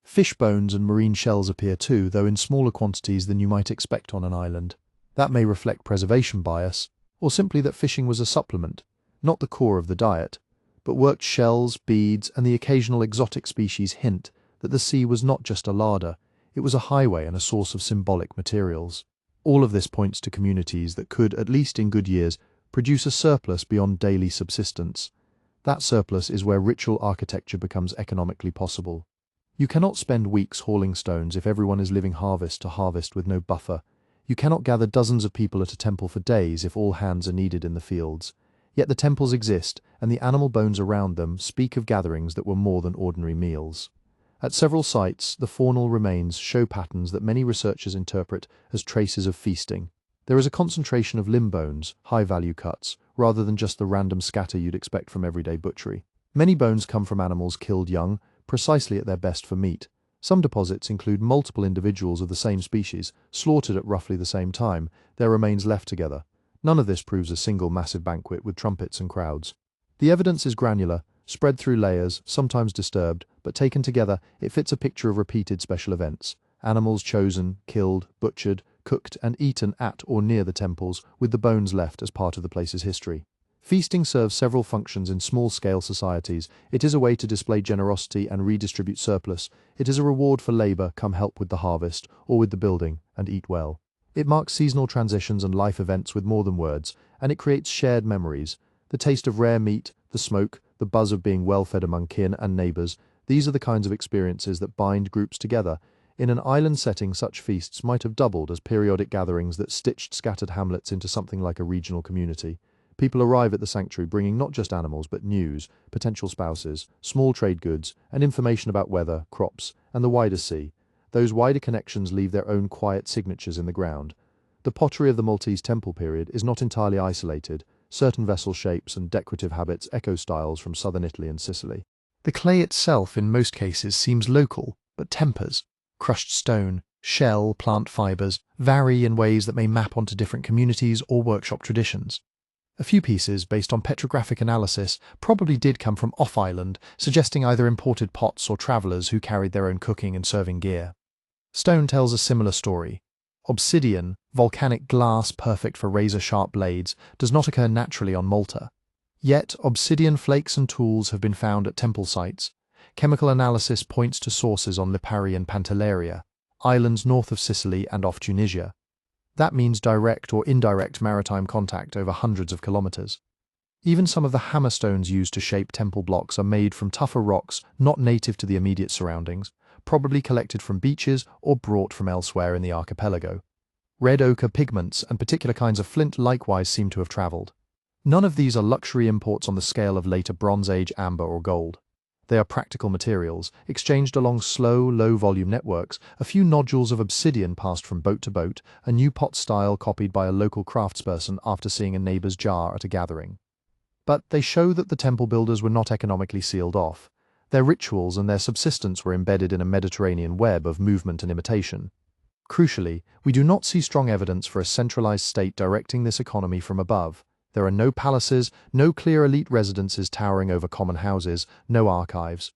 Fish bones and marine shells appear too, though in smaller quantities than you might expect on an island. That may reflect preservation bias, or simply that fishing was a supplement, not the core of the diet. But worked shells, beads, and the occasional exotic species hint that the sea was not just a larder, it was a highway and a source of symbolic materials. All of this points to communities that could, at least in good years, produce a surplus beyond daily subsistence. That surplus is where ritual architecture becomes economically possible. You cannot spend weeks hauling stones if everyone is living harvest to harvest with no buffer. You cannot gather dozens of people at a temple for days if all hands are needed in the fields. Yet the temples exist, and the animal bones around them speak of gatherings that were more than ordinary meals. At several sites, the faunal remains show patterns that many researchers interpret as traces of feasting. There is a concentration of limb bones, high-value cuts, rather than just the random scatter you'd expect from everyday butchery. Many bones come from animals killed young, precisely at their best for meat. Some deposits include multiple individuals of the same species, slaughtered at roughly the same time, their remains left together. None of this proves a single massive banquet with trumpets and crowds. The evidence is granular, spread through layers, sometimes disturbed, but taken together, it fits a picture of repeated special events. Animals chosen, killed, butchered, cooked and eaten at or near the temples, with the bones left as part of the place's history. Feasting serves several functions in small-scale societies. It is a way to display generosity and redistribute surplus. It is a reward for labor, come help with the harvest, or with the building, and eat well. It marks seasonal transitions and life events with more than words, and it creates shared memories. The taste of rare meat, the smoke, the buzz of being well-fed among kin and neighbors, these are the kinds of experiences that bind groups together. In an island setting, such feasts might have doubled as periodic gatherings that stitched scattered hamlets into something like a regional community. People arrive at the sanctuary bringing not just animals but news, potential spouses, small trade goods, and information about weather, crops, and the wider sea. Those wider connections leave their own quiet signatures in the ground. The pottery of the Maltese temple period is not entirely isolated. Certain vessel shapes and decorative habits echo styles from southern Italy and Sicily. The clay itself in most cases seems local, but tempers. Crushed stone, shell, plant fibers vary in ways that may map onto different communities or workshop traditions. A few pieces, based on petrographic analysis, probably did come from off-island, suggesting either imported pots or travellers who carried their own cooking and serving gear. Stone tells a similar story. Obsidian, volcanic glass perfect for razor-sharp blades, does not occur naturally on Malta. Yet, obsidian flakes and tools have been found at temple sites. Chemical analysis points to sources on Lipari and Pantelleria, islands north of Sicily and off Tunisia. That means direct or indirect maritime contact over hundreds of kilometers. Even some of the hammerstones used to shape temple blocks are made from tougher rocks not native to the immediate surroundings, probably collected from beaches or brought from elsewhere in the archipelago. Red ochre pigments and particular kinds of flint likewise seem to have travelled. None of these are luxury imports on the scale of later Bronze Age amber or gold. They are practical materials, exchanged along slow, low-volume networks. A few nodules of obsidian passed from boat to boat, a new pot style copied by a local craftsperson after seeing a neighbor's jar at a gathering. But they show that the temple builders were not economically sealed off. Their rituals and their subsistence were embedded in a Mediterranean web of movement and imitation. Crucially, we do not see strong evidence for a centralized state directing this economy from above. There are no palaces, no clear elite residences towering over common houses, no archives.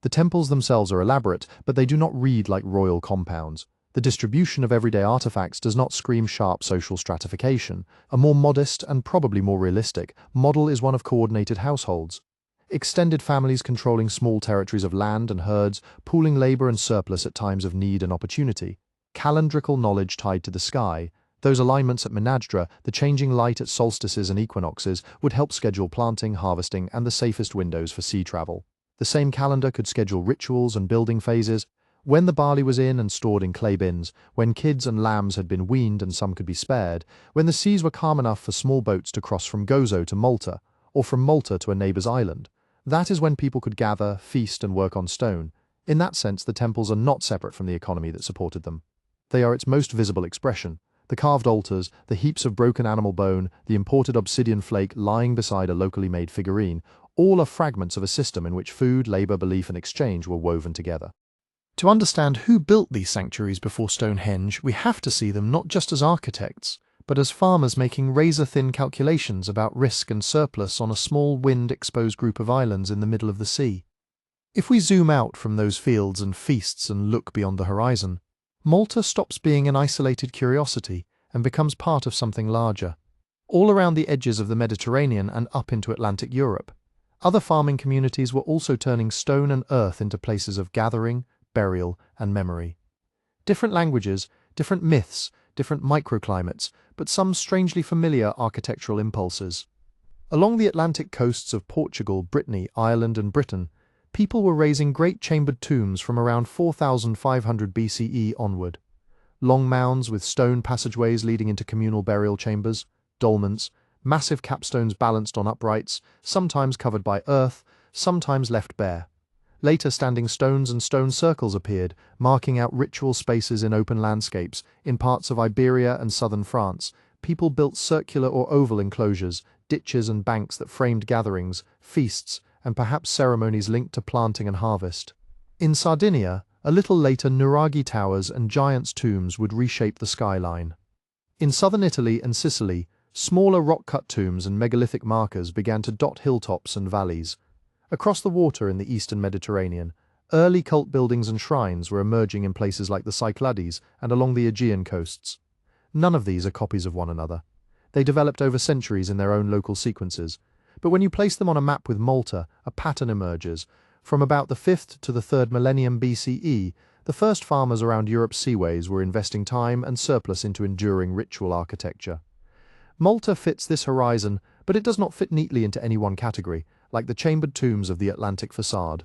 The temples themselves are elaborate, but they do not read like royal compounds. The distribution of everyday artifacts does not scream sharp social stratification. A more modest, and probably more realistic, model is one of coordinated households. Extended families controlling small territories of land and herds, pooling labor and surplus at times of need and opportunity. Calendrical knowledge tied to the sky. Those alignments at Mnajdra, the changing light at solstices and equinoxes, would help schedule planting, harvesting, and the safest windows for sea travel. The same calendar could schedule rituals and building phases. When the barley was in and stored in clay bins, when kids and lambs had been weaned and some could be spared, when the seas were calm enough for small boats to cross from Gozo to Malta, or from Malta to a neighbor's island. That is when people could gather, feast, and work on stone. In that sense, the temples are not separate from the economy that supported them. They are its most visible expression. The carved altars, the heaps of broken animal bone, the imported obsidian flake lying beside a locally made figurine, all are fragments of a system in which food, labor, belief, and exchange were woven together. To understand who built these sanctuaries before Stonehenge, we have to see them not just as architects, but as farmers making razor-thin calculations about risk and surplus on a small wind-exposed group of islands in the middle of the sea. If we zoom out from those fields and feasts and look beyond the horizon, Malta stops being an isolated curiosity and becomes part of something larger. All around the edges of the Mediterranean and up into Atlantic Europe, other farming communities were also turning stone and earth into places of gathering, burial, and memory. Different languages, different myths, different microclimates, but some strangely familiar architectural impulses. Along the Atlantic coasts of Portugal, Brittany, Ireland, and Britain, people were raising great chambered tombs from around 4500 BCE onward. Long mounds with stone passageways leading into communal burial chambers, dolmens, massive capstones balanced on uprights, sometimes covered by earth, sometimes left bare. Later, standing stones and stone circles appeared, marking out ritual spaces in open landscapes. In parts of Iberia and southern France, people built circular or oval enclosures, ditches and banks that framed gatherings, feasts, and perhaps ceremonies linked to planting and harvest. In Sardinia, a little later, nuraghi towers and giants' tombs would reshape the skyline. In southern Italy and Sicily, smaller rock-cut tombs and megalithic markers began to dot hilltops and valleys. Across the water in the eastern Mediterranean, early cult buildings and shrines were emerging in places like the Cyclades and along the Aegean coasts. None of these are copies of one another. They developed over centuries in their own local sequences. But when you place them on a map with Malta, a pattern emerges. From about the 5th to the 3rd millennium BCE, the first farmers around Europe's seaways were investing time and surplus into enduring ritual architecture. Malta fits this horizon, but it does not fit neatly into any one category, like the chambered tombs of the Atlantic facade.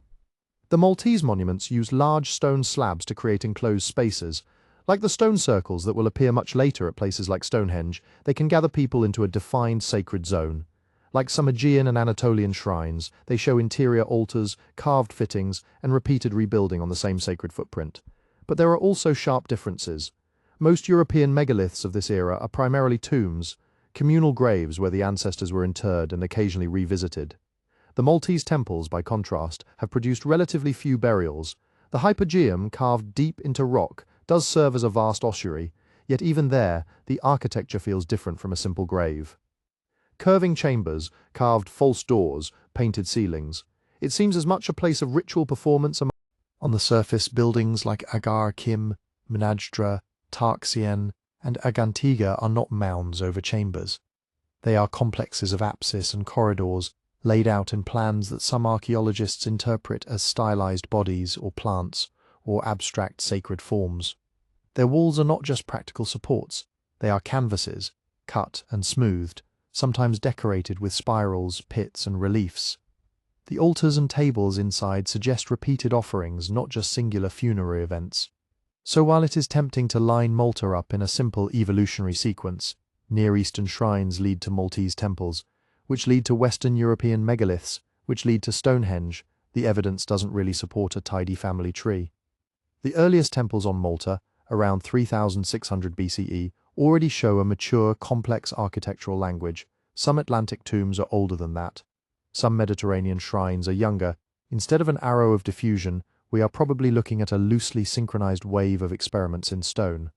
The Maltese monuments use large stone slabs to create enclosed spaces. Like the stone circles that will appear much later at places like Stonehenge, they can gather people into a defined sacred zone. Like some Aegean and Anatolian shrines, they show interior altars, carved fittings, and repeated rebuilding on the same sacred footprint. But there are also sharp differences. Most European megaliths of this era are primarily tombs, communal graves where the ancestors were interred and occasionally revisited. The Maltese temples, by contrast, have produced relatively few burials. The Hypogeum, carved deep into rock, does serve as a vast ossuary, yet even there, the architecture feels different from a simple grave. Curving chambers, carved false doors, painted ceilings. It seems as much a place of ritual performance. On the surface, buildings like Ħaġar Qim, Mnajdra, Tarxien, and Ġgantija are not mounds over chambers. They are complexes of apses and corridors, laid out in plans that some archaeologists interpret as stylized bodies or plants, or abstract sacred forms. Their walls are not just practical supports, they are canvases, cut and smoothed, sometimes decorated with spirals, pits, and reliefs. The altars and tables inside suggest repeated offerings, not just singular funerary events. So while it is tempting to line Malta up in a simple evolutionary sequence, Near Eastern shrines lead to Maltese temples, which lead to Western European megaliths, which lead to Stonehenge, the evidence doesn't really support a tidy family tree. The earliest temples on Malta, around 3600 BCE, already show a mature, complex architectural language. Some Atlantic tombs are older than that. Some Mediterranean shrines are younger. Instead of an arrow of diffusion, we are probably looking at a loosely synchronized wave of experiments in stone.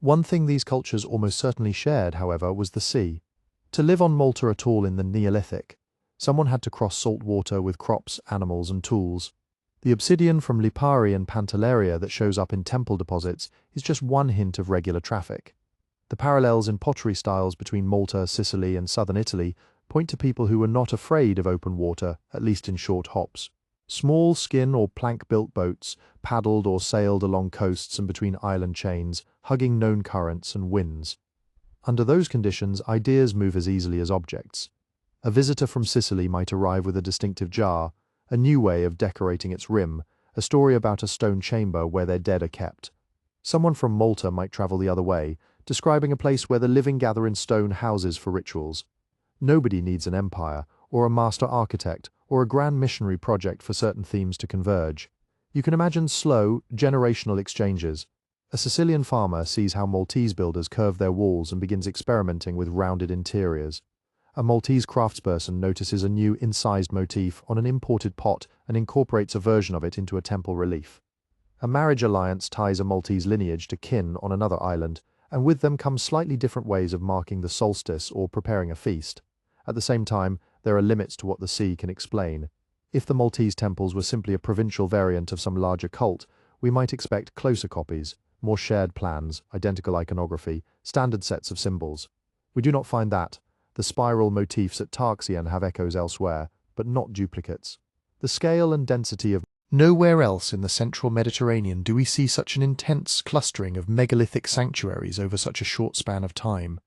One thing these cultures almost certainly shared, however, was the sea. To live on Malta at all in the Neolithic, someone had to cross salt water with crops, animals, and tools. The obsidian from Lipari and Pantelleria that shows up in temple deposits is just one hint of regular traffic. The parallels in pottery styles between Malta, Sicily, and southern Italy point to people who were not afraid of open water, at least in short hops. Small skin or plank-built boats paddled or sailed along coasts and between island chains, hugging known currents and winds. Under those conditions, ideas move as easily as objects. A visitor from Sicily might arrive with a distinctive jar, a new way of decorating its rim, a story about a stone chamber where their dead are kept. Someone from Malta might travel the other way, describing a place where the living gather in stone houses for rituals. Nobody needs an empire, or a master architect, or a grand missionary project for certain themes to converge. You can imagine slow, generational exchanges. A Sicilian farmer sees how Maltese builders curve their walls and begins experimenting with rounded interiors. A Maltese craftsperson notices a new incised motif on an imported pot and incorporates a version of it into a temple relief. A marriage alliance ties a Maltese lineage to kin on another island, and with them come slightly different ways of marking the solstice or preparing a feast. At the same time, there are limits to what the sea can explain. If the Maltese temples were simply a provincial variant of some larger cult, we might expect closer copies, more shared plans, identical iconography, standard sets of symbols. We do not find that. The spiral motifs at Tarxien have echoes elsewhere, but not duplicates. The scale and density of nowhere else in the central Mediterranean do we see such an intense clustering of megalithic sanctuaries over such a short span of time.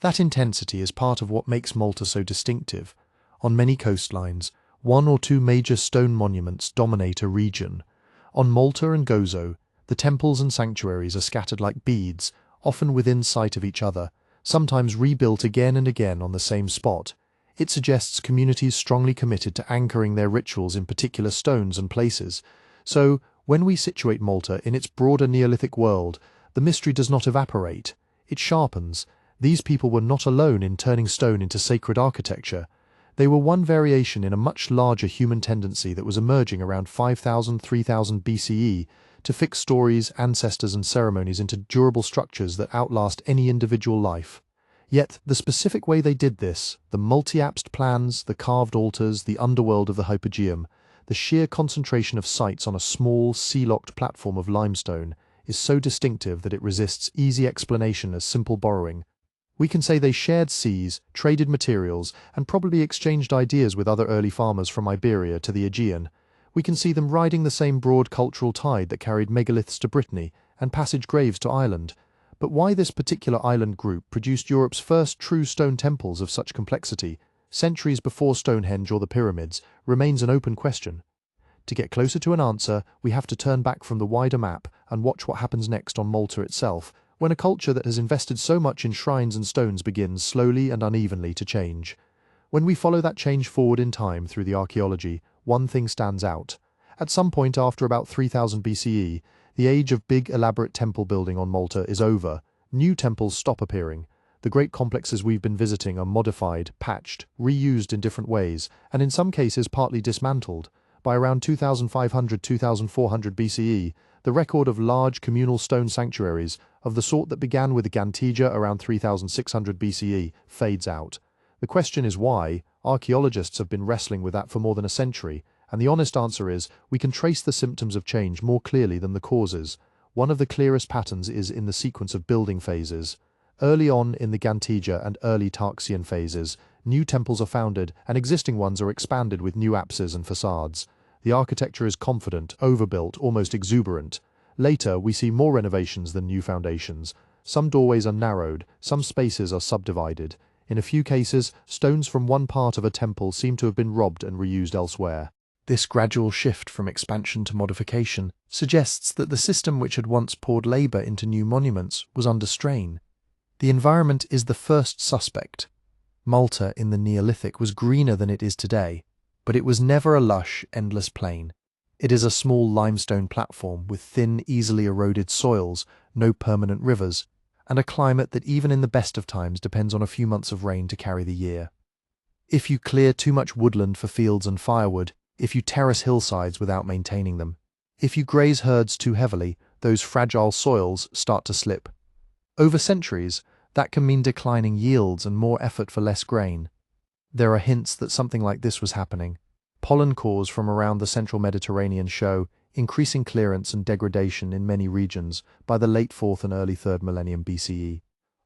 That intensity is part of what makes Malta so distinctive. On many coastlines, one or two major stone monuments dominate a region. On Malta and Gozo, the temples and sanctuaries are scattered like beads, often within sight of each other, sometimes rebuilt again and again on the same spot. It suggests communities strongly committed to anchoring their rituals in particular stones and places. So, when we situate Malta in its broader Neolithic world, the mystery does not evaporate. It sharpens. These people were not alone in turning stone into sacred architecture. They were one variation in a much larger human tendency that was emerging around 5000–3000 BCE to fix stories, ancestors and ceremonies into durable structures that outlast any individual life. Yet, the specific way they did this, the multi-apsed plans, the carved altars, the underworld of the Hypogeum, the sheer concentration of sites on a small, sea-locked platform of limestone, is so distinctive that it resists easy explanation as simple borrowing. We can say they shared seas, traded materials, and probably exchanged ideas with other early farmers from Iberia to the Aegean. We can see them riding the same broad cultural tide that carried megaliths to Brittany and passage graves to Ireland. But why this particular island group produced Europe's first true stone temples of such complexity, centuries before Stonehenge or the pyramids, remains an open question. To get closer to an answer, we have to turn back from the wider map and watch what happens next on Malta itself, when a culture that has invested so much in shrines and stones begins slowly and unevenly to change. When we follow that change forward in time through the archaeology, one thing stands out. At some point after about 3000 BCE, the age of big, elaborate temple building on Malta is over. New temples stop appearing. The great complexes we've been visiting are modified, patched, reused in different ways, and in some cases partly dismantled. By around 2500–2400 BCE, the record of large communal stone sanctuaries, of the sort that began with Ġgantija around 3600 BCE, fades out. The question is why. Archaeologists have been wrestling with that for more than a century, and the honest answer is, we can trace the symptoms of change more clearly than the causes. One of the clearest patterns is in the sequence of building phases. Early on in the Ġgantija and early Tarxien phases, new temples are founded and existing ones are expanded with new apses and facades. The architecture is confident, overbuilt, almost exuberant. Later, we see more renovations than new foundations. Some doorways are narrowed, some spaces are subdivided. In a few cases, stones from one part of a temple seem to have been robbed and reused elsewhere. This gradual shift from expansion to modification suggests that the system which had once poured labour into new monuments was under strain. The environment is the first suspect. Malta in the Neolithic was greener than it is today, but it was never a lush, endless plain. It is a small limestone platform with thin, easily eroded soils, no permanent rivers, and a climate that even in the best of times depends on a few months of rain to carry the year. If you clear too much woodland for fields and firewood, if you terrace hillsides without maintaining them, if you graze herds too heavily, those fragile soils start to slip. Over centuries, that can mean declining yields and more effort for less grain. There are hints that something like this was happening. Pollen cores from around the central Mediterranean show increasing clearance and degradation in many regions by the late 4th and early 3rd millennium BCE.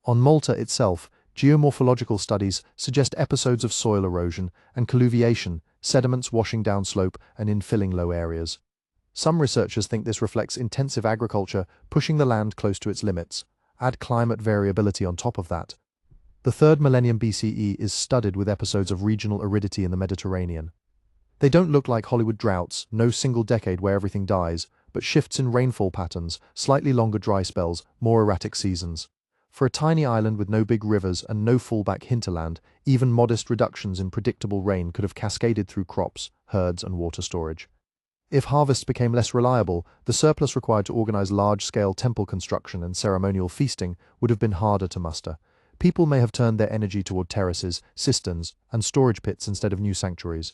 On Malta itself, geomorphological studies suggest episodes of soil erosion and colluviation, sediments washing down slope and infilling low areas. Some researchers think this reflects intensive agriculture pushing the land close to its limits. Add climate variability on top of that. The 3rd millennium BCE is studded with episodes of regional aridity in the Mediterranean. They don't look like Hollywood droughts, no single decade where everything dies, but shifts in rainfall patterns, slightly longer dry spells, more erratic seasons. For a tiny island with no big rivers and no fallback hinterland, even modest reductions in predictable rain could have cascaded through crops, herds, and water storage. If harvests became less reliable, the surplus required to organize large-scale temple construction and ceremonial feasting would have been harder to muster. People may have turned their energy toward terraces, cisterns, and storage pits instead of new sanctuaries.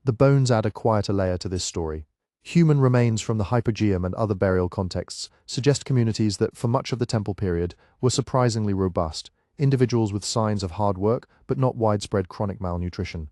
The bones add a quieter layer to this story. Human remains from the Hypogeum and other burial contexts suggest communities that, for much of the temple period, were surprisingly robust, individuals with signs of hard work but not widespread chronic malnutrition.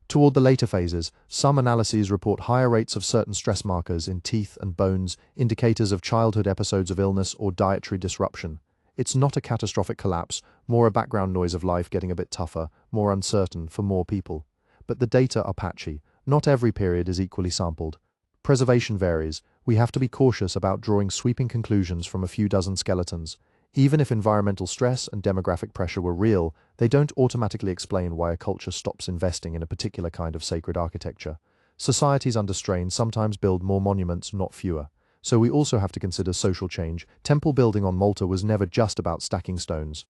Toward the later phases, some analyses report higher rates of certain stress markers in teeth and bones, indicators of childhood episodes of illness or dietary disruption. It's not a catastrophic collapse, more a background noise of life getting a bit tougher, more uncertain for more people. But the data are patchy. Not every period is equally sampled. Preservation varies. We have to be cautious about drawing sweeping conclusions from a few dozen skeletons. Even if environmental stress and demographic pressure were real, they don't automatically explain why a culture stops investing in a particular kind of sacred architecture. Societies under strain sometimes build more monuments, not fewer. So we also have to consider social change. Temple building on Malta was never just about stacking stones.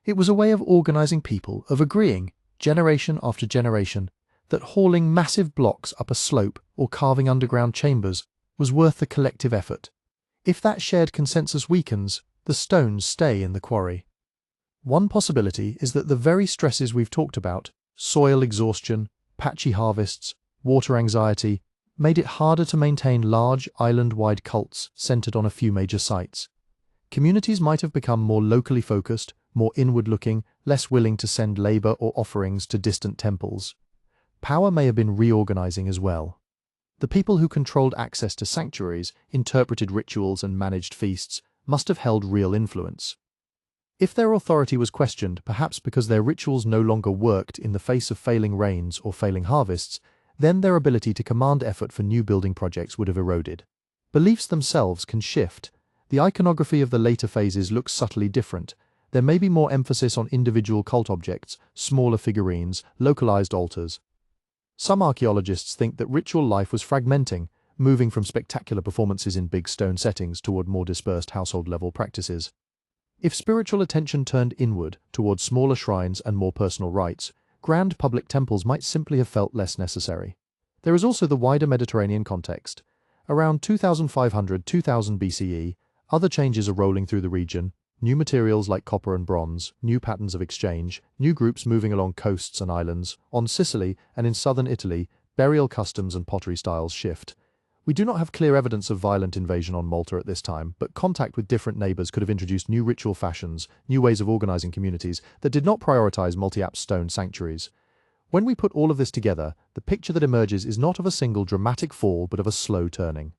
It was a way of organizing people, of agreeing. generation after generation, that hauling massive blocks up a slope or carving underground chambers was worth the collective effort. If that shared consensus weakens, the stones stay in the quarry. One possibility is that the very stresses we've talked about, soil exhaustion, patchy harvests, water anxiety, made it harder to maintain large island-wide cults centered on a few major sites. Communities might have become more locally focused, more inward-looking, less willing to send labor or offerings to distant temples. Power may have been reorganizing as well. The people who controlled access to sanctuaries, interpreted rituals and managed feasts must have held real influence. If their authority was questioned, perhaps because their rituals no longer worked in the face of failing rains or failing harvests, then their ability to command effort for new building projects would have eroded. Beliefs themselves can shift. The iconography of the later phases looks subtly different. There may be more emphasis on individual cult objects, smaller figurines, localized altars. Some archaeologists think that ritual life was fragmenting, moving from spectacular performances in big stone settings toward more dispersed household-level practices. If spiritual attention turned inward, towards smaller shrines and more personal rites, grand public temples might simply have felt less necessary. There is also the wider Mediterranean context. Around 2500–2000 BCE, other changes are rolling through the region: new materials like copper and bronze, new patterns of exchange, new groups moving along coasts and islands. On Sicily and in southern Italy, burial customs and pottery styles shift. We do not have clear evidence of violent invasion on Malta at this time, but contact with different neighbors could have introduced new ritual fashions, new ways of organizing communities that did not prioritize multi-apt stone sanctuaries. When we put all of this together, the picture that emerges is not of a single dramatic fall, but of a slow turning.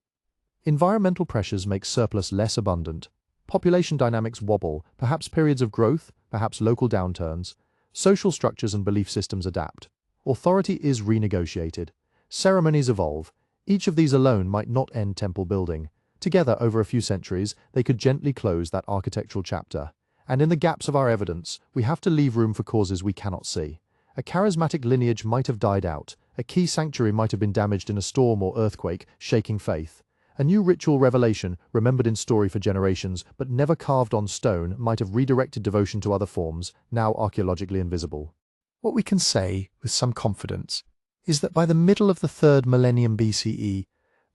Environmental pressures make surplus less abundant. Population dynamics wobble, perhaps periods of growth, perhaps local downturns. Social structures and belief systems adapt. Authority is renegotiated. Ceremonies evolve. Each of these alone might not end temple building. Together, over a few centuries, they could gently close that architectural chapter. And in the gaps of our evidence, we have to leave room for causes we cannot see. A charismatic lineage might have died out. A key sanctuary might have been damaged in a storm or earthquake, shaking faith. A new ritual revelation, remembered in story for generations, but never carved on stone, might have redirected devotion to other forms, now archaeologically invisible. What we can say, with some confidence, is that by the middle of the 3rd millennium BCE,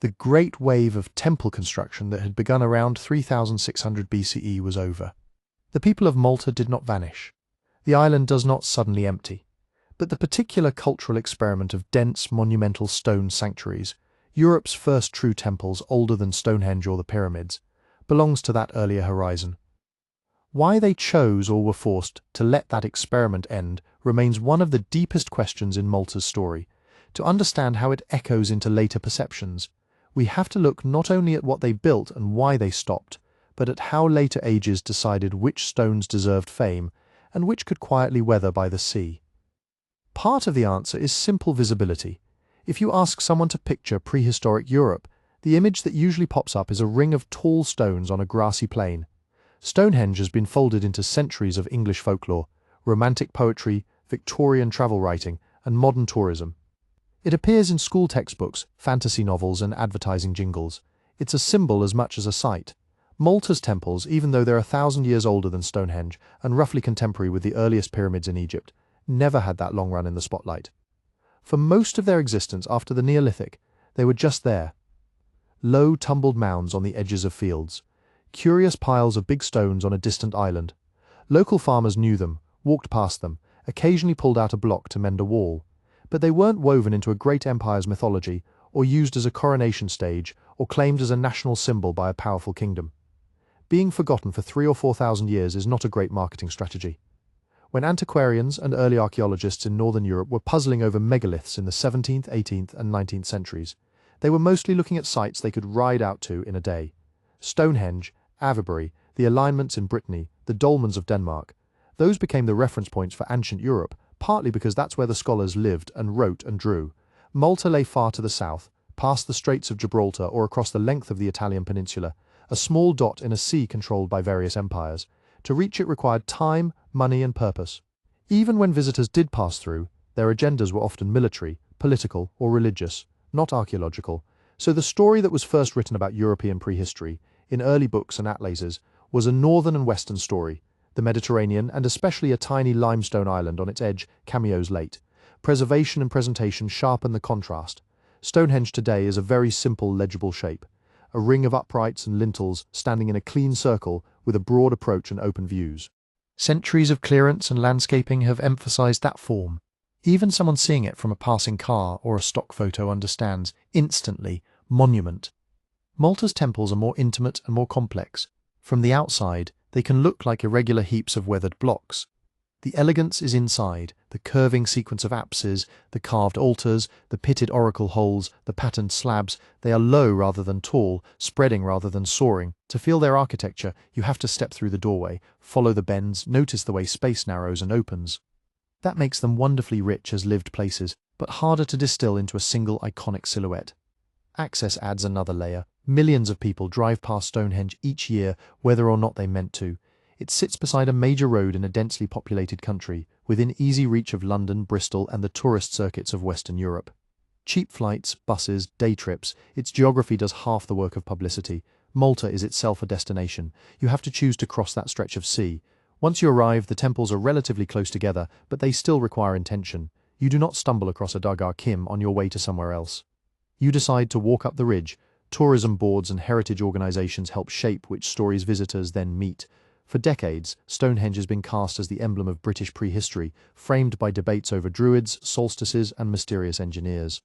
the great wave of temple construction that had begun around 3600 BCE was over. The people of Malta did not vanish. The island does not suddenly empty. But the particular cultural experiment of dense, monumental stone sanctuaries, Europe's first true temples older than Stonehenge or the pyramids, belongs to that earlier horizon. Why they chose or were forced to let that experiment end remains one of the deepest questions in Malta's story. To understand how it echoes into later perceptions, we have to look not only at what they built and why they stopped, but at how later ages decided which stones deserved fame and which could quietly weather by the sea. Part of the answer is simple visibility. If you ask someone to picture prehistoric Europe, the image that usually pops up is a ring of tall stones on a grassy plain. Stonehenge has been folded into centuries of English folklore, romantic poetry, Victorian travel writing, and modern tourism. It appears in school textbooks, fantasy novels, and advertising jingles. It's a symbol as much as a site. Malta's temples, even though they're 1,000 years older than Stonehenge and roughly contemporary with the earliest pyramids in Egypt, never had that long run in the spotlight. For most of their existence after the Neolithic, they were just there. Low, tumbled mounds on the edges of fields. Curious piles of big stones on a distant island. Local farmers knew them, walked past them, occasionally pulled out a block to mend a wall. But they weren't woven into a great empire's mythology, or used as a coronation stage, or claimed as a national symbol by a powerful kingdom. Being forgotten for 3,000 or 4,000 years is not a great marketing strategy. When antiquarians and early archaeologists in northern Europe were puzzling over megaliths in the 17th, 18th, and 19th centuries, they were mostly looking at sites they could ride out to in a day. Stonehenge, Avebury, the alignments in Brittany, the dolmens of Denmark, those became the reference points for ancient Europe, partly because that's where the scholars lived and wrote and drew. Malta lay far to the south, past the Straits of Gibraltar or across the length of the Italian peninsula, a small dot in a sea controlled by various empires. To reach it required time, money, and purpose. Even when visitors did pass through, their agendas were often military, political, or religious, not archaeological. So the story that was first written about European prehistory, in early books and atlases, was a northern and western story. the Mediterranean, and especially a tiny limestone island on its edge cameos late. Preservation and presentation sharpen the contrast. Stonehenge today is a very simple, legible shape, a ring of uprights and lintels standing in a clean circle with a broad approach and open views. Centuries of clearance and landscaping have emphasized that form. Even someone seeing it from a passing car or a stock photo understands, instantly, monument. Malta's temples are more intimate and more complex. From the outside, they can look like irregular heaps of weathered blocks. The elegance is inside, the curving sequence of apses, the carved altars, the pitted oracle holes, the patterned slabs. They are low rather than tall, spreading rather than soaring. To feel their architecture, you have to step through the doorway, follow the bends, notice the way space narrows and opens. That makes them wonderfully rich as lived places, but harder to distill into a single iconic silhouette. Access adds another layer. Millions of people drive past Stonehenge each year, whether or not they meant to. It sits beside a major road in a densely populated country, within easy reach of London, Bristol, and the tourist circuits of Western Europe. Cheap flights, buses, day trips, its geography does half the work of publicity. Malta is itself a destination. You have to choose to cross that stretch of sea. Once you arrive, the temples are relatively close together, but they still require intention. You do not stumble across a Ħaġar Qim on your way to somewhere else. You decide to walk up the ridge. Tourism boards and heritage organizations help shape which stories visitors then meet. For decades, Stonehenge has been cast as the emblem of British prehistory, framed by debates over druids, solstices, and mysterious engineers.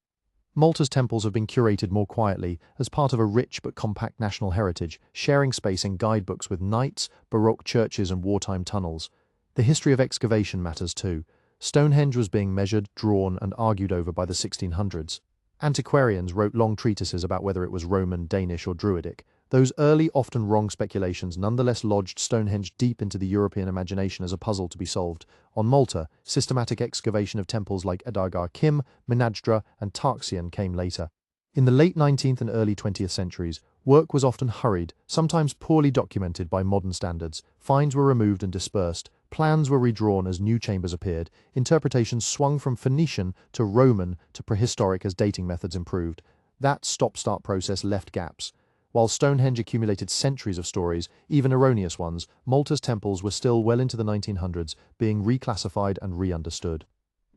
Malta's temples have been curated more quietly, as part of a rich but compact national heritage, sharing space in guidebooks with knights, Baroque churches, and wartime tunnels. The history of excavation matters too. Stonehenge was being measured, drawn, and argued over by the 1600s. Antiquarians wrote long treatises about whether it was Roman, Danish, or Druidic. Those early, often wrong speculations nonetheless lodged Stonehenge deep into the European imagination as a puzzle to be solved. On Malta, systematic excavation of temples like Ħaġar Qim, Mnajdra, and Tarxien came later. In the late 19th and early 20th centuries, work was often hurried, sometimes poorly documented by modern standards. Finds were removed and dispersed. Plans were redrawn as new chambers appeared. Interpretations swung from Phoenician to Roman to prehistoric as dating methods improved. That stop-start process left gaps. While Stonehenge accumulated centuries of stories, even erroneous ones, Malta's temples were still well into the 1900s, being reclassified and re-understood.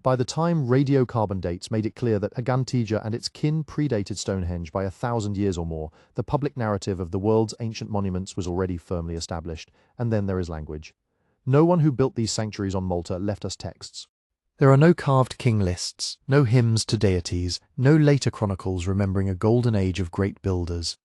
By the time radiocarbon dates made it clear that Ġgantija and its kin predated Stonehenge by 1,000 years or more, the public narrative of the world's ancient monuments was already firmly established. And then there is language. No one who built these sanctuaries on Malta left us texts. There are no carved king lists, no hymns to deities, no later chronicles remembering a golden age of great builders.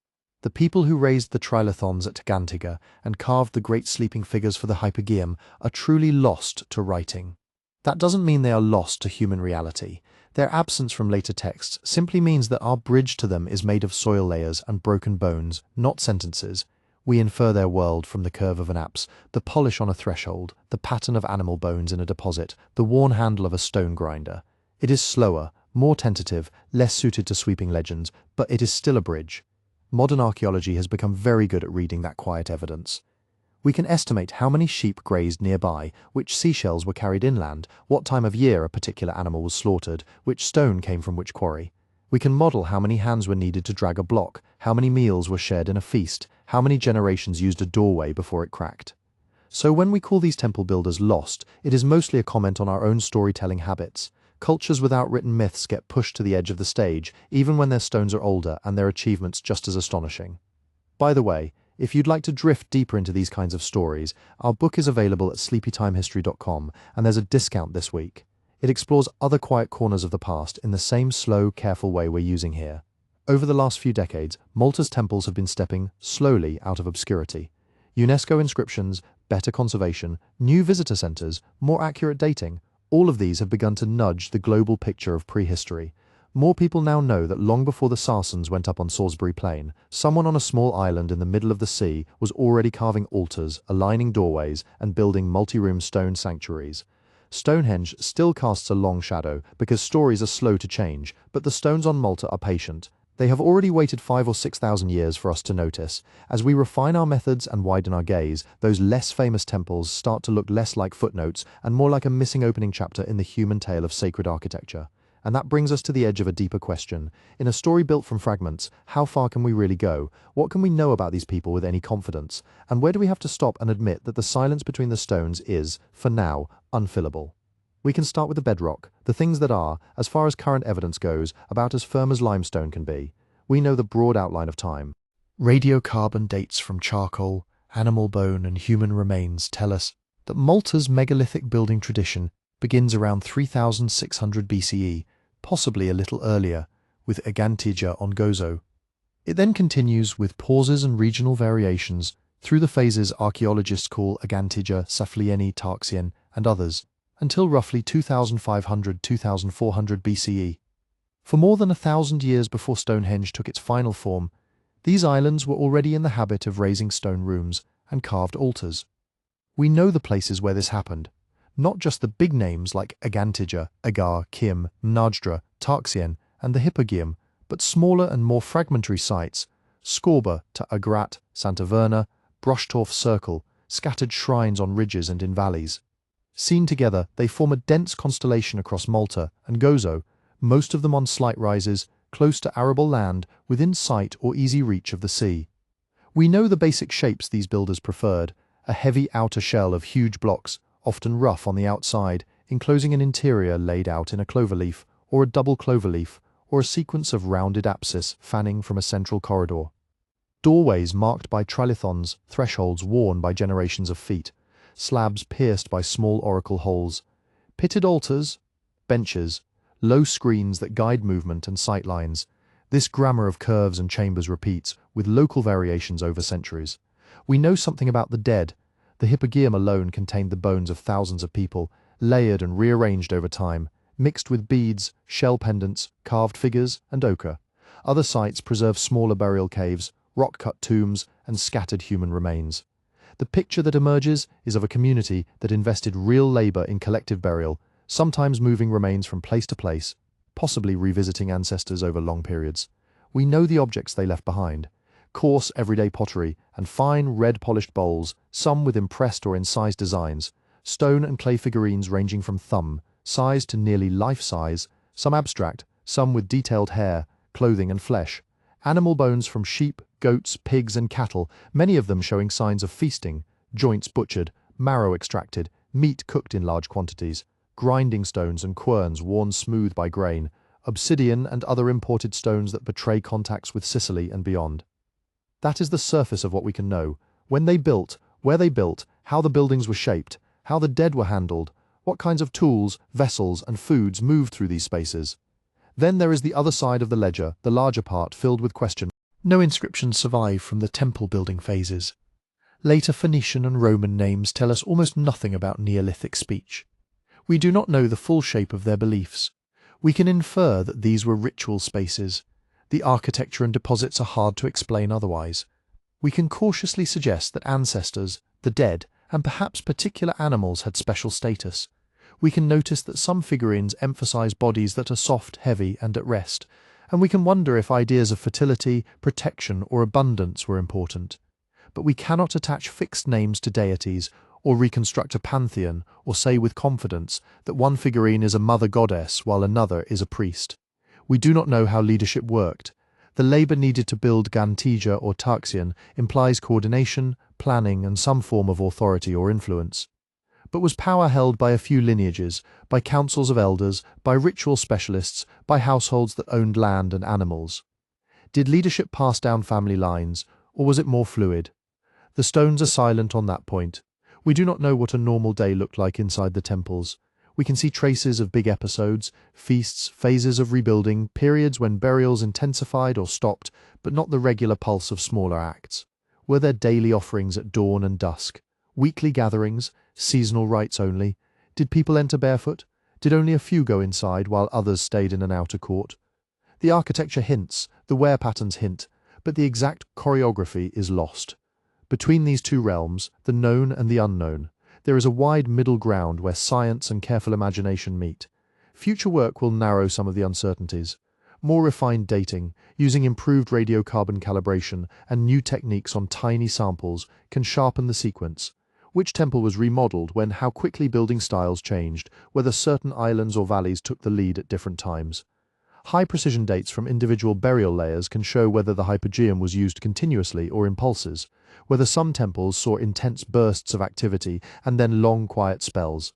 The people who raised the trilithons at Ġgantija and carved the great sleeping figures for the Hypogeum are truly lost to writing. That doesn't mean they are lost to human reality. Their absence from later texts simply means that our bridge to them is made of soil layers and broken bones, not sentences. We infer their world from the curve of an apse, the polish on a threshold, the pattern of animal bones in a deposit, the worn handle of a stone grinder. It is slower, more tentative, less suited to sweeping legends, but it is still a bridge. Modern archaeology has become very good at reading that quiet evidence. We can estimate how many sheep grazed nearby, which seashells were carried inland, what time of year a particular animal was slaughtered, which stone came from which quarry. We can model how many hands were needed to drag a block, how many meals were shared in a feast, how many generations used a doorway before it cracked. So when we call these temple builders lost, it is mostly a comment on our own storytelling habits. Cultures without written myths get pushed to the edge of the stage, even when their stones are older and their achievements just as astonishing. By the way, if you'd like to drift deeper into these kinds of stories, our book is available at sleepytimehistory.com, and there's a discount this week. It explores other quiet corners of the past in the same slow, careful way we're using here. Over the last few decades, Malta's temples have been stepping slowly out of obscurity. UNESCO inscriptions, better conservation, new visitor centers, more accurate dating, all of these have begun to nudge the global picture of prehistory. More people now know that long before the Sarsens went up on Salisbury Plain, someone on a small island in the middle of the sea was already carving altars, aligning doorways, and building multi-room stone sanctuaries. Stonehenge still casts a long shadow because stories are slow to change, but the stones on Malta are patient. They have already waited 5,000 or 6,000 years for us to notice. As we refine our methods and widen our gaze, those less famous temples start to look less like footnotes and more like a missing opening chapter in the human tale of sacred architecture. And that brings us to the edge of a deeper question. In a story built from fragments, how far can we really go? What can we know about these people with any confidence? And where do we have to stop and admit that the silence between the stones is, for now, unfillable? We can start with the bedrock, the things that are, as far as current evidence goes, about as firm as limestone can be. We know the broad outline of time. Radiocarbon dates from charcoal, animal bone and human remains tell us that Malta's megalithic building tradition begins around 3600 BCE, possibly a little earlier, with Ġgantija on Gozo. It then continues with pauses and regional variations through the phases archaeologists call Ġgantija, Saflieni, Tarxien, and others, until roughly 2500–2400 BCE. For more than 1,000 years before Stonehenge took its final form, these islands were already in the habit of raising stone rooms and carved altars. We know the places where this happened, not just the big names like Ġgantija, Ħaġar Qim, Mnajdra, Tarxien, and the Hypogeum, but smaller and more fragmentary sites, Skorba to Agrat, Santa Verna, Broshtorf Circle, scattered shrines on ridges and in valleys. Seen together, they form a dense constellation across Malta and Gozo, most of them on slight rises, close to arable land, within sight or easy reach of the sea. We know the basic shapes these builders preferred: a heavy outer shell of huge blocks, often rough on the outside, enclosing an interior laid out in a cloverleaf, or a double cloverleaf, or a sequence of rounded apses fanning from a central corridor. Doorways marked by trilithons, thresholds worn by generations of feet, slabs pierced by small oracle holes, pitted altars, benches, low screens that guide movement and sight lines. This grammar of curves and chambers repeats, with local variations over centuries. We know something about the dead. The Hypogeum alone contained the bones of thousands of people, layered and rearranged over time, mixed with beads, shell pendants, carved figures, and ochre. Other sites preserve smaller burial caves, rock-cut tombs, and scattered human remains. The picture that emerges is of a community that invested real labor in collective burial, sometimes moving remains from place to place, possibly revisiting ancestors over long periods. We know the objects they left behind: coarse everyday pottery and fine red-polished bowls, some with impressed or incised designs, stone and clay figurines ranging from thumb size to nearly life-size, some abstract, some with detailed hair, clothing and flesh, animal bones from sheep, goats, pigs and cattle, many of them showing signs of feasting, joints butchered, marrow extracted, meat cooked in large quantities, grinding stones and querns worn smooth by grain, obsidian and other imported stones that betray contacts with Sicily and beyond. That is the surface of what we can know: when they built, where they built, how the buildings were shaped, how the dead were handled, what kinds of tools, vessels and foods moved through these spaces. Then there is the other side of the ledger, the larger part filled with questions. No inscriptions survive from the temple building phases. Later Phoenician and Roman names tell us almost nothing about Neolithic speech. We do not know the full shape of their beliefs. We can infer that these were ritual spaces. The architecture and deposits are hard to explain otherwise. We can cautiously suggest that ancestors, the dead, and perhaps particular animals had special status. We can notice that some figurines emphasize bodies that are soft, heavy, and at rest, and we can wonder if ideas of fertility, protection, or abundance were important. But we cannot attach fixed names to deities, or reconstruct a pantheon, or say with confidence that one figurine is a mother goddess while another is a priest. We do not know how leadership worked. The labor needed to build Ġgantija or Tarxien implies coordination, planning, and some form of authority or influence. But was power held by a few lineages, by councils of elders, by ritual specialists, by households that owned land and animals? Did leadership pass down family lines, or was it more fluid? The stones are silent on that point. We do not know what a normal day looked like inside the temples. We can see traces of big episodes, feasts, phases of rebuilding, periods when burials intensified or stopped, but not the regular pulse of smaller acts. Were there daily offerings at dawn and dusk? Weekly gatherings? Seasonal rites only? Did people enter barefoot? Did only a few go inside while others stayed in an outer court? The architecture hints, the wear patterns hint, but the exact choreography is lost. Between these two realms, the known and the unknown, there is a wide middle ground where science and careful imagination meet. Future work will narrow some of the uncertainties. More refined dating, using improved radiocarbon calibration and new techniques on tiny samples, can sharpen the sequence. Which temple was remodeled when, how quickly building styles changed, whether certain islands or valleys took the lead at different times. High-precision dates from individual burial layers can show whether the hypogeum was used continuously or in pulses, whether some temples saw intense bursts of activity and then long quiet spells.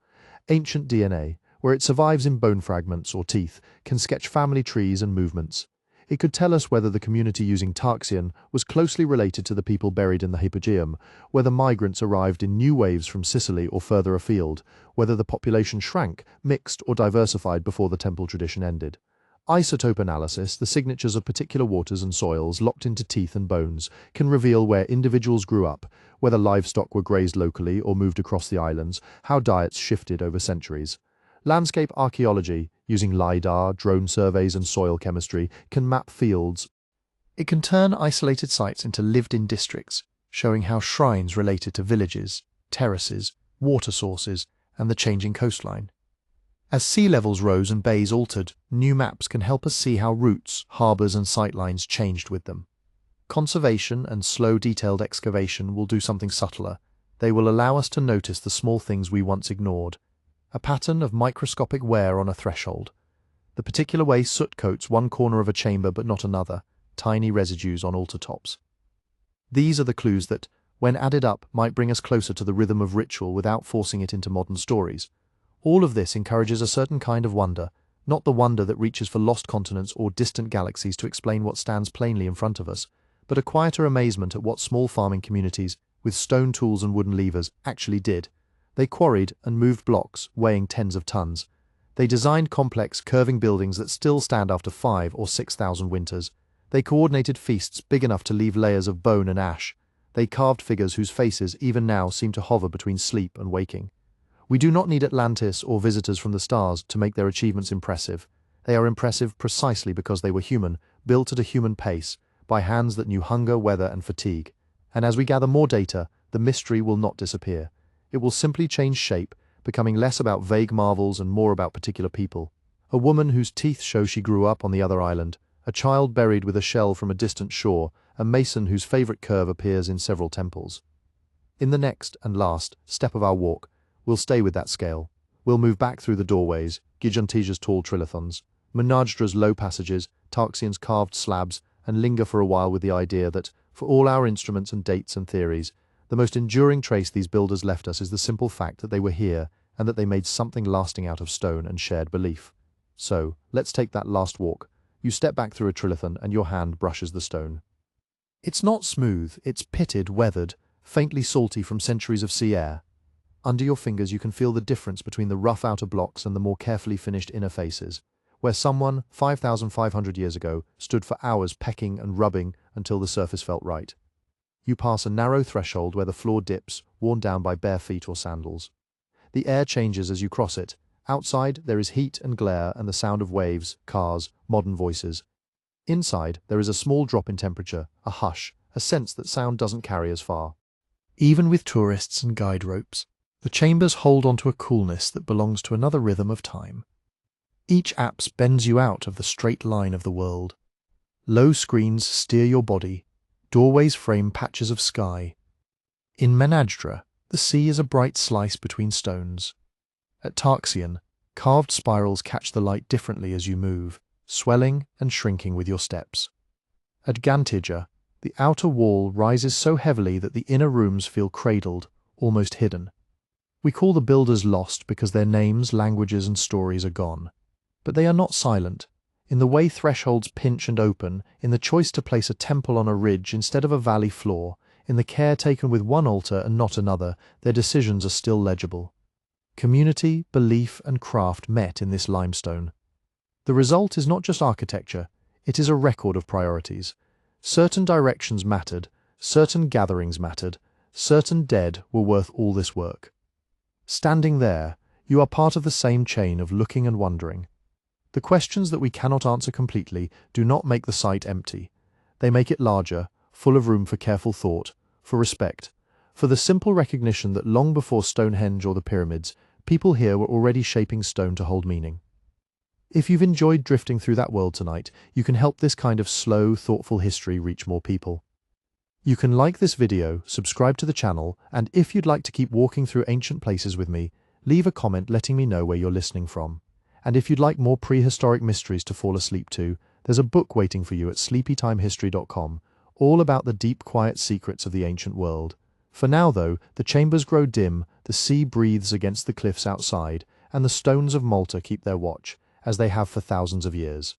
Ancient DNA, where it survives in bone fragments or teeth, can sketch family trees and movements. It could tell us whether the community using Tarxien was closely related to the people buried in the hypogeum, whether migrants arrived in new waves from Sicily or further afield, whether the population shrank, mixed or diversified before the temple tradition ended. Isotope analysis, the signatures of particular waters and soils locked into teeth and bones, can reveal where individuals grew up, whether livestock were grazed locally or moved across the islands, how diets shifted over centuries. Landscape archaeology, using LiDAR, drone surveys and soil chemistry, can map fields. It can turn isolated sites into lived-in districts, showing how shrines related to villages, terraces, water sources, and the changing coastline. As sea levels rose and bays altered, new maps can help us see how routes, harbours and sightlines changed with them. Conservation and slow detailed excavation will do something subtler. They will allow us to notice the small things we once ignored. A pattern of microscopic wear on a threshold. The particular way soot coats one corner of a chamber but not another, tiny residues on altar tops. These are the clues that, when added up, might bring us closer to the rhythm of ritual without forcing it into modern stories. All of this encourages a certain kind of wonder, not the wonder that reaches for lost continents or distant galaxies to explain what stands plainly in front of us, but a quieter amazement at what small farming communities, with stone tools and wooden levers, actually did. They quarried and moved blocks weighing tens of tons. They designed complex, curving buildings that still stand after 5,000 or 6,000 winters. They coordinated feasts big enough to leave layers of bone and ash. They carved figures whose faces even now seem to hover between sleep and waking. We do not need Atlantis or visitors from the stars to make their achievements impressive. They are impressive precisely because they were human, built at a human pace, by hands that knew hunger, weather, and fatigue. And as we gather more data, the mystery will not disappear. It will simply change shape, becoming less about vague marvels and more about particular people. A woman whose teeth show she grew up on the other island, a child buried with a shell from a distant shore, a mason whose favorite curve appears in several temples. In the next and last step of our walk, we'll stay with that scale. We'll move back through the doorways, Ġgantija's tall trilithons, Mnajdra's low passages, Tarxien's carved slabs, and linger for a while with the idea that, for all our instruments and dates and theories, the most enduring trace these builders left us is the simple fact that they were here and that they made something lasting out of stone and shared belief. So, let's take that last walk. You step back through a trilithon and your hand brushes the stone. It's not smooth, it's pitted, weathered, faintly salty from centuries of sea air. Under your fingers you can feel the difference between the rough outer blocks and the more carefully finished inner faces, where someone, 5,500 years ago, stood for hours pecking and rubbing until the surface felt right. You pass a narrow threshold where the floor dips, worn down by bare feet or sandals. The air changes as you cross it. Outside, there is heat and glare and the sound of waves, cars, modern voices. Inside, there is a small drop in temperature, a hush, a sense that sound doesn't carry as far. Even with tourists and guide ropes, the chambers hold onto a coolness that belongs to another rhythm of time. Each apse bends you out of the straight line of the world. Low screens steer your body. Doorways frame patches of sky. In Mnajdra, the sea is a bright slice between stones. At Tarxien, carved spirals catch the light differently as you move, swelling and shrinking with your steps. At Ġgantija, the outer wall rises so heavily that the inner rooms feel cradled, almost hidden. We call the builders lost because their names, languages, and stories are gone. But they are not silent. In the way thresholds pinch and open, in the choice to place a temple on a ridge instead of a valley floor, in the care taken with one altar and not another, their decisions are still legible. Community, belief, and craft met in this limestone. The result is not just architecture, it is a record of priorities. Certain directions mattered, certain gatherings mattered, certain dead were worth all this work. Standing there, you are part of the same chain of looking and wondering. The questions that we cannot answer completely do not make the site empty. They make it larger, full of room for careful thought, for respect, for the simple recognition that long before Stonehenge or the pyramids, people here were already shaping stone to hold meaning. If you've enjoyed drifting through that world tonight, you can help this kind of slow, thoughtful history reach more people. You can like this video, subscribe to the channel, and if you'd like to keep walking through ancient places with me, leave a comment letting me know where you're listening from. And if you'd like more prehistoric mysteries to fall asleep to, there's a book waiting for you at sleepytimehistory.com, all about the deep, quiet secrets of the ancient world. For now, though, the chambers grow dim, the sea breathes against the cliffs outside, and the stones of Malta keep their watch, as they have for thousands of years.